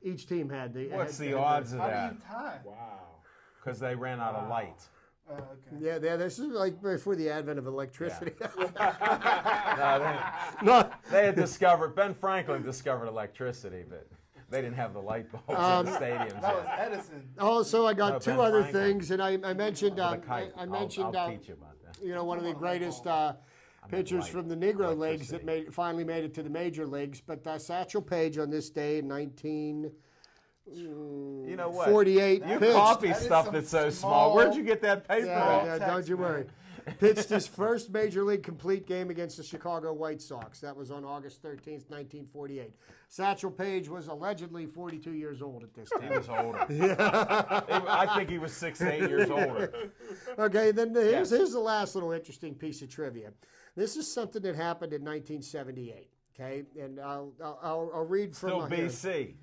Each team had the... What's the odds of How do that? you tie? Wow. Because they ran out of light. Oh, okay. Yeah, this is like before the advent of electricity. No, they had discovered, Ben Franklin discovered electricity, but they didn't have the light bulbs in the stadiums That was yet. Edison. Also, I got No, 2 Ben other Franklin. things, and I mentioned, The kite. I mentioned, I'll teach you about that. one of the greatest pitchers light, from the Negro Leagues that electricity. finally made it to the major leagues. But Satchel Paige on this day in 1948 You know what? You pitched. copy That is stuff some that's so small- small. Where'd you get that paper Yeah, at? yeah, Text, don't you man. worry. Pitched his first major league complete game against the Chicago White Sox. That was on August 13th, 1948. Satchel Paige was allegedly 42 years old at this He time. was older. I think he was 6 to 8 years older. Okay, then here's Yes. the last little interesting piece of trivia. This is something that happened in 1978. Okay, and I'll read from Still here. BC.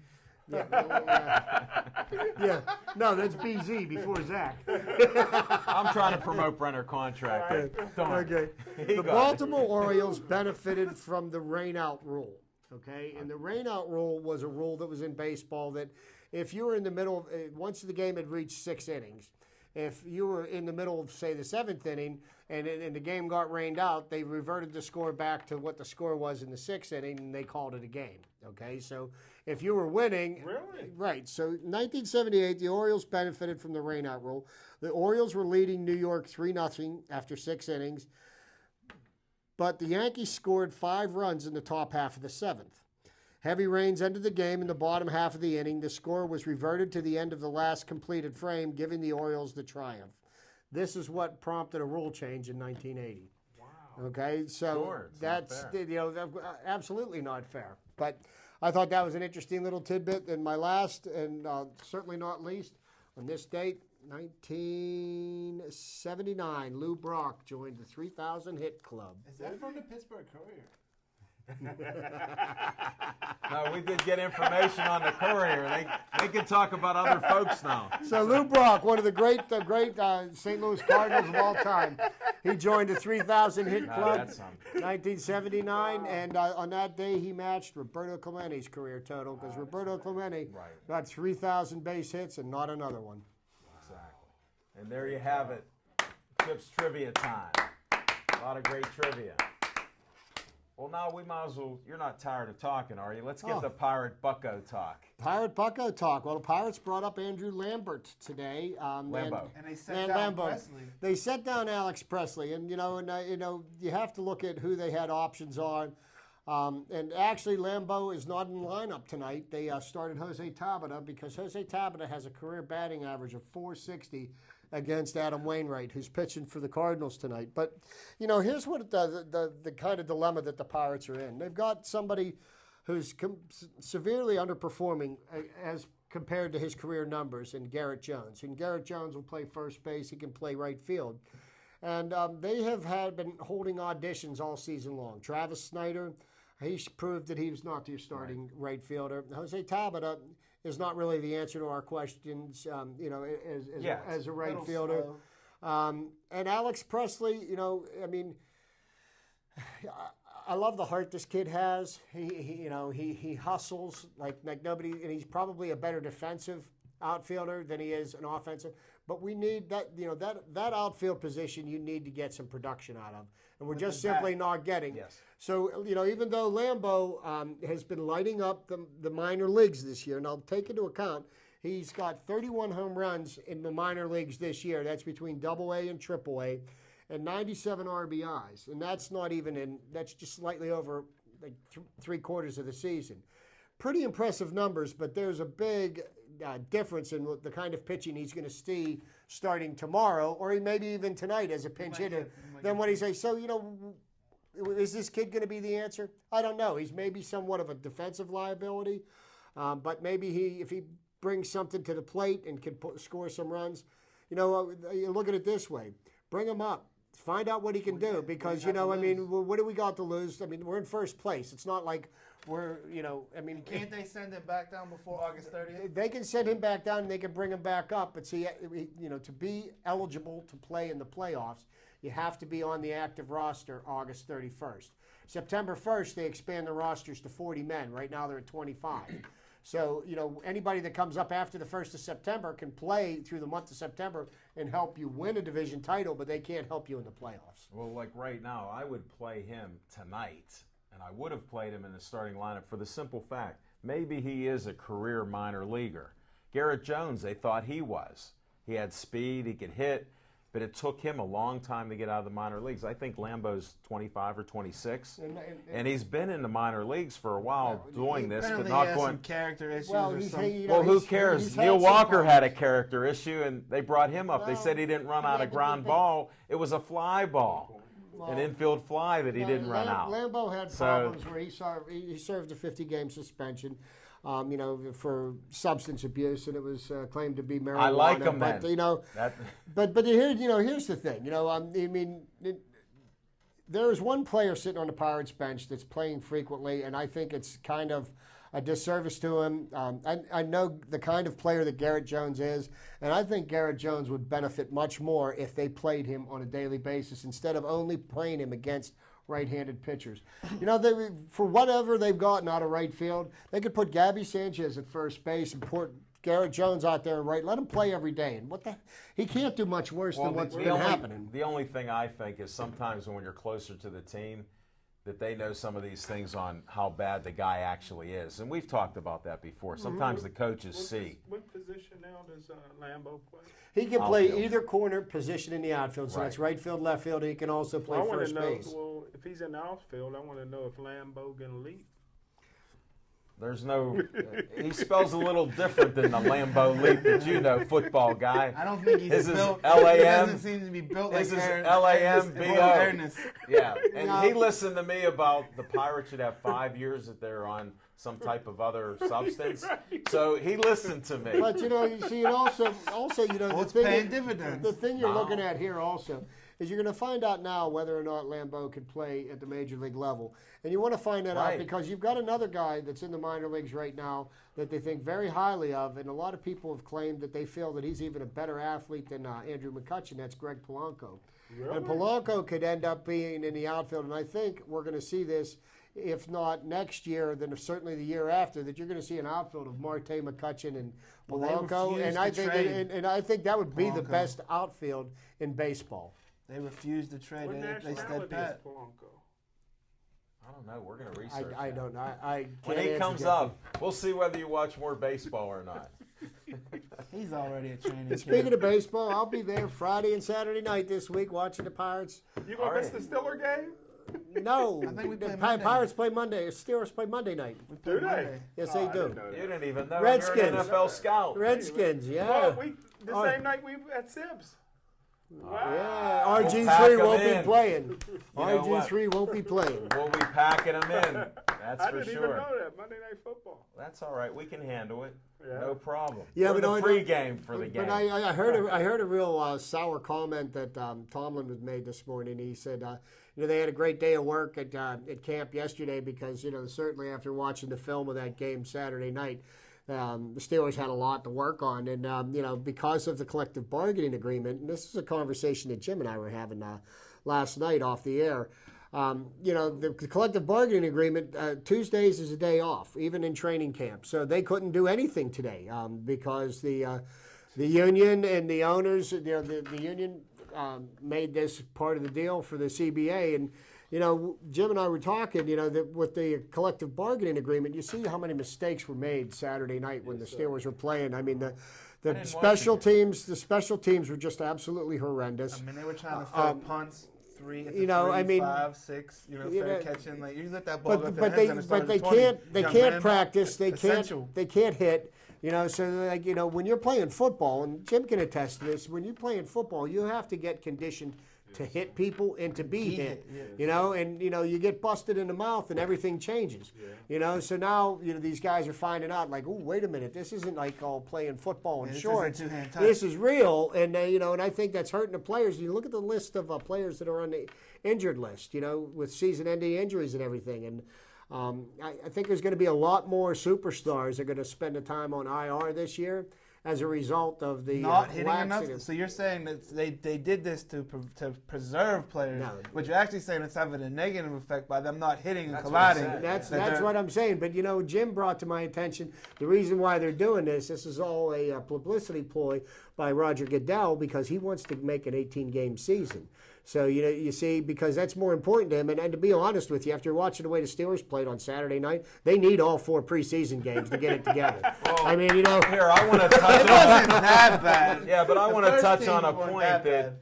Yeah, no, that's BZ before Zach. I'm trying to promote Brenner contract. Darn. Okay, He the got it. Baltimore Orioles benefited from the rainout rule. Okay, and the rainout rule was a rule that was in baseball that if you were in the middle of once the game had reached 6 innings. If you were in the middle of, say, the 7th inning and the game got rained out, they reverted the score back to what the score was in the 6th inning, and they called it a game. Okay, so if you were winning, Really? right? So 1978, the Orioles benefited from the rainout rule. The Orioles were leading New York 3-0 after 6 innings, but the Yankees scored 5 runs in the top half of the 7th. Heavy rains ended the game in the bottom half of the inning. The score was reverted to the end of the last completed frame, giving the Orioles the triumph. This is what prompted a rule change in 1980. Wow. Okay, so Sure, it's not that's fair. absolutely not fair. But I thought that was an interesting little tidbit. And my last, and certainly not least, on this date, 1979, Lou Brock joined the 3,000 Hit Club. Is that from the Pittsburgh Courier? No, we did get information on the Courier. They can talk about other folks now. So Lou Brock, one of the great St. Louis Cardinals of all time, he joined the 3,000 Hit No, Club, that's something. 1979, and on that day he matched Roberto Clemente's career total because Roberto Clemente Right. got 3,000 base hits and not another one. Exactly. And there you have it. Chips trivia time. A lot of great trivia. Well, now we might as well. You're not tired of talking, are you? Let's get Oh. the Pirate Bucko talk. Pirate Bucko talk. Well, the Pirates brought up Andrew Lambert today. Lambeau. And they sent down Presley. They set down Alex Presley, and you have to look at who they had options on. And actually, Lambeau is not in the lineup tonight. They started Jose Tabata because Jose Tabata has a career batting average of .460 against Adam Wainwright, who's pitching for the Cardinals tonight. But here's what the kind of dilemma that the Pirates are in. They've got somebody who's severely underperforming as compared to his career numbers in Garrett Jones. And Garrett Jones will play first base. He can play right field. And they have been holding auditions all season long. Travis Snyder, he's proved that he was not your starting right fielder. Jose Tabata is not really the answer to our questions, as a right Little fielder. slow. And Alex Presley, I love the heart this kid has. He hustles like nobody, and he's probably a better defensive outfielder than he is an offensive. But we need that, that outfield position you need to get some production out of. And we're just simply not getting. Yes. So, even though Lambeau has been lighting up the minor leagues this year, and I'll take into account, he's got 31 home runs in the minor leagues this year. That's between Double-A and Triple-A, and 97 RBIs. And that's not even that's just slightly over like 3/4 of the season. Pretty impressive numbers, but there's a big difference in the kind of pitching he's going to see starting tomorrow, or maybe even tonight as a pinch hitter, than what he's saying. So, is this kid going to be the answer? I don't know. He's maybe somewhat of a defensive liability, but maybe if he brings something to the plate and can score some runs, you look at it this way: bring him up, find out what he can do. Because what do we got to lose? I mean, we're in first place. It's not like we're Can't they send him back down before August 30th? They can send him back down and they can bring him back up. But see, to be eligible to play in the playoffs, you have to be on the active roster August 31st. September 1st, they expand the rosters to 40 men. Right now, they're at 25. So, anybody that comes up after the 1st of September can play through the month of September and help you win a division title, but they can't help you in the playoffs. Well, like right now, I would play him tonight, and I would have played him in the starting lineup for the simple fact, maybe he is a career minor leaguer. Garrett Jones, they thought he was. He had speed, he could hit, but it took him a long time to get out of the minor leagues. I think Lambeau's 25 or 26, and he's been in the minor leagues for a while doing this, but not has going. Some character issues. Well, who cares? Neil Walker had a character issue, and they brought him up. They said he didn't run out a ground ball. It was a fly ball, an infield fly that he didn't run out. Lambeau had problems where he served a 50-game suspension. For substance abuse, and it was claimed to be marijuana. I like him, but then. But here's the thing. There is one player sitting on the Pirates bench that's playing frequently, and I think it's kind of a disservice to him. I know the kind of player that Garrett Jones is, and I think Garrett Jones would benefit much more if they played him on a daily basis instead of only playing him against right-handed pitchers. For whatever they've gotten out of right field, they could put Gabby Sanchez at first base and put Garrett Jones out there and right. Let him play every day. And he can't do much worse than what's been happening. The only thing I think is sometimes when you're closer to the team, that they know some of these things on how bad the guy actually is. And we've talked about that before. Sometimes the coaches see. What position now does Lambeau play? He can play either corner position in the outfield, so that's right field, left field. He can also play first base. Well, if he's in the outfield, I want to know if Lambeau can leap. There's no. He spells a little different than the Lambeau leap that football guy. I don't think he's built. L-A-M. He doesn't seem to be built like This is L-A-M-B-O. Yeah, and No. he listened to me about the Pirates should have 5 years that they're on some type of other substance. So he listened to me. But you see, and also, it's paying dividends. The thing you're looking at here also is you're going to find out now whether or not Lambeau can play at the major league level. And you want to find that out because you've got another guy that's in the minor leagues right now that they think very highly of, and a lot of people have claimed that they feel that he's even a better athlete than Andrew McCutchen. That's Greg Polanco. Really? And Polanco could end up being in the outfield, and I think we're going to see this, if not next year, then certainly the year after, that you're going to see an outfield of Marte, McCutchen, and Polanco. And I think that would be the best outfield in baseball. They refused to trade. What They nationality said is Pat. Polanco? I don't know. We're going to research. I don't know. I When can't he answer comes that. up, we'll see whether you watch more baseball or not. He's already a training camp. Speaking of baseball, I'll be there Friday and Saturday night this week watching the Pirates. You gonna miss the Stiller game? No, I think we play the Monday. Pirates play Monday. Steelers play Monday night. Do they? Monday. Yes, they I do. didn't know that. You didn't even know Redskins. you're an NFL scout. Redskins, yeah. Well, the Oh. same night we at Sibs. Wow. Yeah, We'll RG3 pack 'em won't in. be playing. You know what? RG3 won't be playing. We'll be packing them in. That's I for didn't sure. even know that. Monday Night Football. That's all right. We can handle it. Yeah. No problem. Yeah, We're but the pregame for the game. But I heard a real sour comment that Tomlin was made this morning. He said, they had a great day of work at camp yesterday because certainly after watching the film of that game Saturday night, the Steelers had a lot to work on, and because of the collective bargaining agreement. And this is a conversation that Jim and I were having last night off the air. The collective bargaining agreement, Tuesdays is a day off, even in training camp. So they couldn't do anything today because the union and the owners, the union made this part of the deal for the CBA. And, Jim and I were talking, that with the collective bargaining agreement, you see how many mistakes were made Saturday night when the Steelers were playing. I mean, the special teams were just absolutely horrendous. I mean, they were trying to throw punts. 3 at the 5, 6, fair catching. Like you let that ball go but they can't practice. They can't hit. So when you're playing football, and Jim can attest to this, when you're playing football, you have to get conditioned to hit people and to be hit. And you get busted in the mouth and everything changes. So now these guys are finding out like, oh, wait a minute, this isn't like all playing football in shorts. This is real, and and I think that's hurting the players. You look at the list of players that are on the injured list, with season-ending injuries and everything, and I think there's going to be a lot more superstars that are going to spend the time on IR this year as a result of the not hitting enough. So you're saying that they did this to preserve players, but you're actually saying it's having a negative effect by them not hitting and colliding. That's what I'm saying. But Jim brought to my attention the reason why they're doing this. This is all a publicity ploy by Roger Goodell because he wants to make an 18-game season. So, you see, because that's more important to him. And to be honest with you, after watching the way the Steelers played on Saturday night, they need all 4 preseason games to get it together. Well, I mean, Here, I want to touch it wasn't that bad. Yeah, but I want to touch on a point that bad.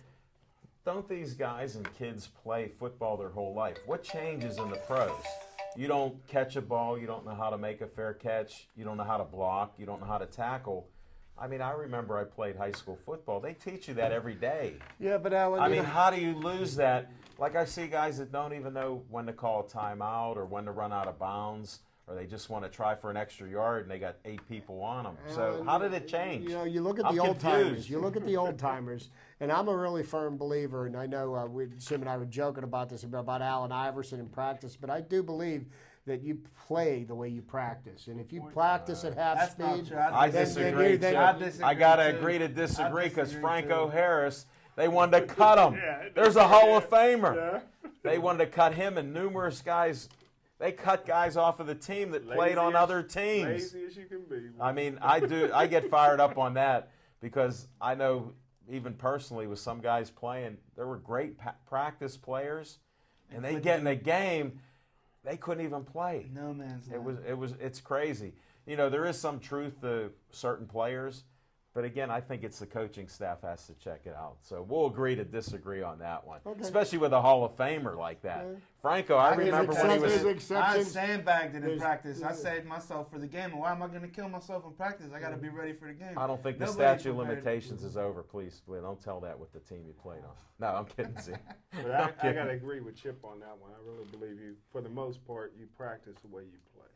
Don't these guys and kids play football their whole life? What changes in the pros? You don't catch a ball. You don't know how to make a fair catch. You don't know how to block. You don't know how to tackle. I mean, I remember I played high school football. They teach you that every day. Yeah, but Alan, I mean, how do you lose that? Like I see guys that don't even know when to call a timeout or when to run out of bounds, or they just want to try for an extra yard and they got 8 people on them. So how did it change? You look at the old timers. You look at the old timers, and I'm a really firm believer. And I know Jim and I were joking about this about Allen Iverson in practice, but I do believe that you play the way you practice, and if you practice at half speed, I disagree. I gotta agree to disagree because Franco Harris, they wanted to cut him. There's a Hall of Famer. They wanted to cut him and numerous guys. They cut guys off of the team that played on other teams. Lazy as you can be. I mean, I get fired up on that because I know even personally with some guys playing, there were great practice players, and they get in a game. They couldn't even play. No man's land. It's crazy. There is some truth to certain players, but again, I think it's the coaching staff has to check it out. So we'll agree to disagree on that one, especially with a Hall of Famer like that. Yeah. Franco, I remember when he was. I sandbagged it in practice. I saved myself for the game. And why am I going to kill myself in practice? I got to be ready for the game. I don't think the statute of limitations is over. Please, don't tell that with the team you played on. No, I'm kidding. But I got to agree with Chip on that one. I really believe you, for the most part, you practice the way you play.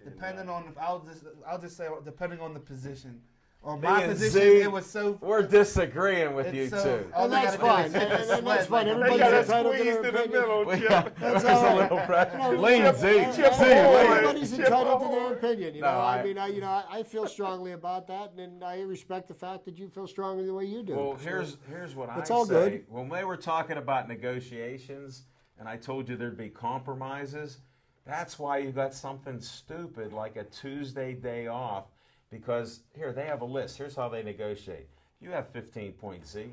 Depending on, I'll just say, depending on the position. On my position, it was so. We're disagreeing with you so, two. And that's fine. And that's fine. Everybody's entitled to their opinion. That's all right. Lean Z. Everybody's entitled to their opinion. I feel strongly about that, and I respect the fact that you feel strongly the way you do. Well, here's what I say. It's all good. When they were talking about negotiations, and I told you there'd be compromises, that's why you got something stupid like a Tuesday day off. Because here, they have a list. Here's how they negotiate. You have 15 points, Z.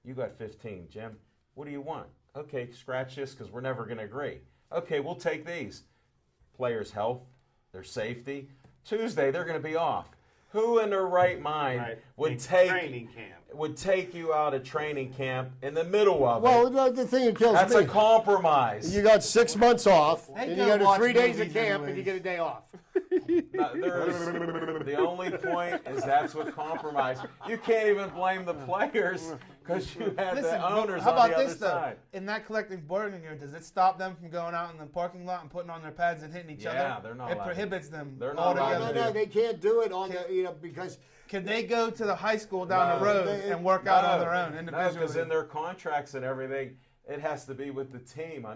You got 15, Jim. What do you want? Okay, scratch this because we're never going to agree. Okay, we'll take these. Players' health, their safety. Tuesday, they're going to be off. Who in their right mind would take you out of training camp in the middle of it? Well, the thing that kills That's a compromise. You got 6 months off, and you go to 3 days of camp, and you get a day off. The only point is that's what compromise. You can't even blame the players because you had the owners how about on the this, other side. In that collective bargaining agreement, does it stop them from going out in the parking lot and putting on their pads and hitting each other? Yeah, they're not. It prohibits them. They're not allowed. No, they can't do it on because. Can they go to the high school down the road and work out on their own individually? No, because in their contracts and everything, it has to be with the team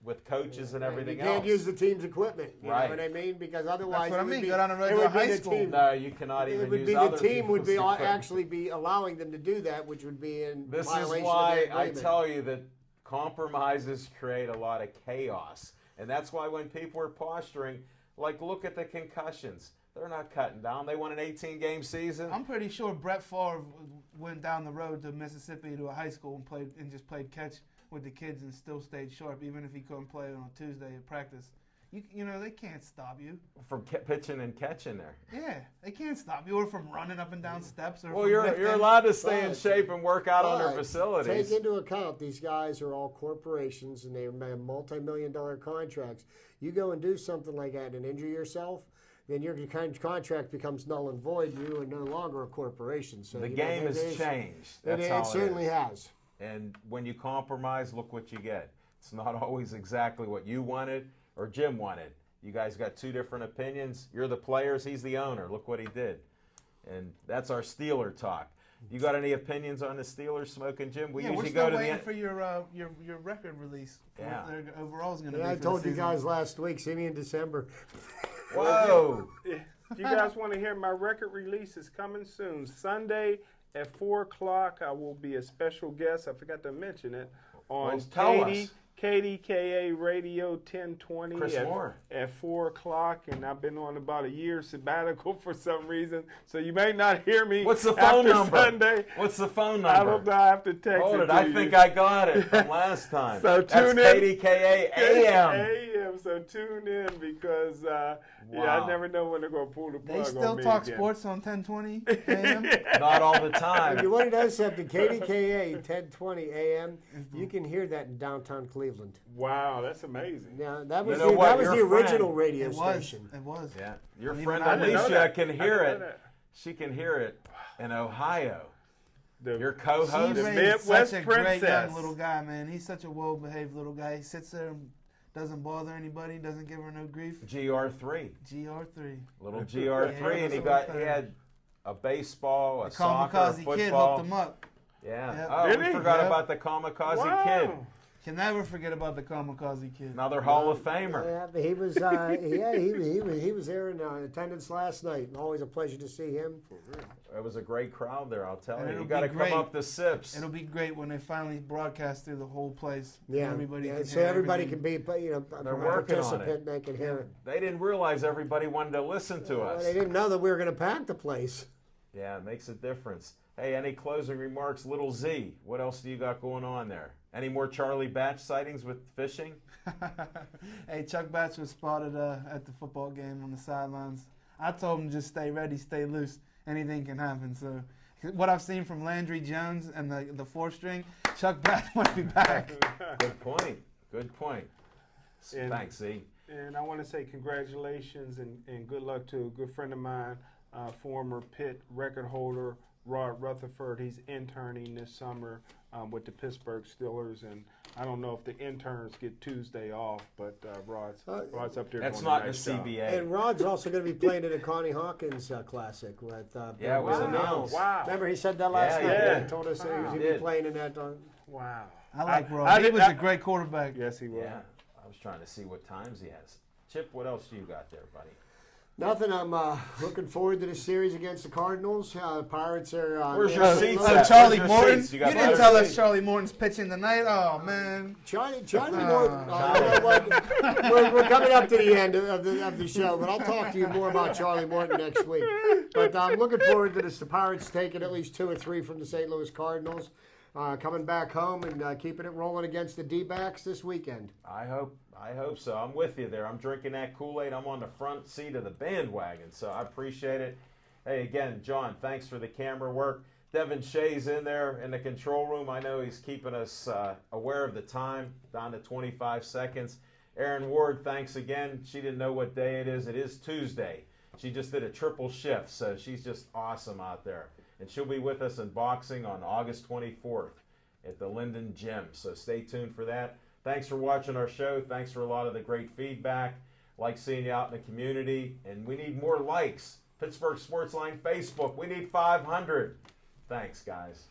with coaches and everything else. You can't use the team's equipment. You know what I mean? Because otherwise, that's what I mean. Go down the road to a high school. No, you cannot even use other people's the team would be equipment. actually be allowing them to do that, which would be in This violation is why of the I agreement. tell you that Compromises create a lot of chaos. And that's why when people are posturing, like, look at the concussions. They're not cutting down. They won an 18-game season. I'm pretty sure Brett Favre went down the road to Mississippi to a high school and just played catch with the kids and still stayed sharp, even if he couldn't play on a Tuesday at practice. You know, they can't stop you. From pitching and catching there. Yeah, they can't stop you, or from running up and down steps. Or Well, you're allowed to stay in But- shape and work out on their But facilities. Take into account these guys are all corporations and they have multi-million-dollar contracts. You go and do something like that and injure yourself, then your contract becomes null and void. You are no longer a corporation. So The you game know, has changed. That's It how certainly is. has. And when you compromise, look what you get. It's not always exactly what you wanted or Jim wanted. You guys got two different opinions. You're the players, he's the owner. Look what he did. And that's our Steeler talk. You got any opinions on the Steelers, Smoking Jim? We we're usually still go to waiting the for your record release. For Yeah. what their overall's going to Yeah, be. I for told the you season. guys last week. See me in December. Whoa! If you guys want to hear my record release, is coming soon. Sunday at 4 o'clock, I will be a special guest. I forgot to mention it on Well, tell us. KDKA Radio 1020 Chris Moore. at 4 o'clock, and I've been on about a year sabbatical for some reason, so you may not hear me. What's the phone after number? Sunday. What's the phone I number? don't know. I have to text Hold it it. to I you. think I got it from last time. So That's tune in. KDKA AM. AM. So tune in because yeah, Wow. I never know when they're gonna pull the plug They still on me talk again. sports on 1020 AM. Not all the If you time. want to know something, KDKA 1020 AM, you can hear that in downtown Cleveland. Wow, that's amazing. Now that was know what? the Your original friend- radio It was. station. It was. Yeah, your Even friend I didn't know Alicia that. can I hear didn't know it. that. She can hear it in Ohio. The- Your She co-host. The raised Midwest such a great young princess. little guy, man. He's such a well-behaved little guy. He sits there and doesn't bother anybody, doesn't give her no grief. GR3, GR3. little Yeah, GR3, and he had a baseball, a The soccer, a kamikaze kid football. hooked him up. Yeah. Yep. Oh, Did we he? forgot Yep. about the kamikaze Wow. kid. Can never forget about the kamikaze kid. Another Hall of Famer. Yeah, but he was he was there in attendance last night. Always a pleasure to see him. It was a great crowd there, I'll tell And you. it'll You got to be come great. up to Sips. It'll be great when they finally broadcast through the whole place. Yeah, Everybody can so hear everybody everything. can be a They're working on participant. it. They can hear it. They didn't realize everybody wanted to listen to us. They didn't know that we were going to pack the place. Yeah, it makes a difference. Hey, any closing remarks, Little Z? What else do you got going on there? Any more Charlie Batch sightings with fishing? Hey, Chuck Batch was spotted at the football game on the sidelines. I told him just stay ready, stay loose. Anything can happen. So, what I've seen from Landry Jones and the fourth string, Chuck Batch might be back. Good point. Good point. And- Thanks, Z. And I want to say congratulations and good luck to a good friend of mine, former Pitt record holder Rod Rutherford. He's interning this summer with the Pittsburgh Steelers, and I don't know if the interns get Tuesday off, but Rod's up there. That's doing not a in nice the job. CBA. And Rod's also going to be playing in the Connie Hawkins Classic with Yeah, it was Bill announced. Mills. Wow. Remember he said that last Yeah, night. yeah. He told us that he was Wow. going He to be did. playing in that. Wow. I like Rod. I He did was not- a great quarterback. Yes, he was. Yeah, I was trying to see what times he has. Chip, what else do you got there, buddy? Nothing. I'm looking forward to the series against the Cardinals. Pirates are. Where's yeah, your seats St. at? Louis. Charlie Where's your Morton. seats? You You, got didn't better tell us seats. Charlie Morton's pitching tonight. Oh man. Charlie Morton. You know what? We're coming up to the end of the show, but I'll talk to you more about Charlie Morton next week. But I'm looking forward to this. The Pirates taking at least 2 or 3 from the St. Louis Cardinals, coming back home and keeping it rolling against the D-backs this weekend. I hope so. I'm with you there. I'm drinking that Kool-Aid. I'm on the front seat of the bandwagon, so I appreciate it. Hey, again, John, thanks for the camera work. Devin Shea's in there in the control room. I know he's keeping us aware of the time, down to 25 seconds. Erin Ward, thanks again. She didn't know what day it is. It is Tuesday. She just did a triple shift, so she's just awesome out there. And she'll be with us in boxing on August 24th at the Linden Gym, so stay tuned for that. Thanks for watching our show. Thanks for a lot of the great feedback. Like seeing you out in the community. And we need more likes. Pittsburgh Sportsline Facebook. We need 500. Thanks, guys.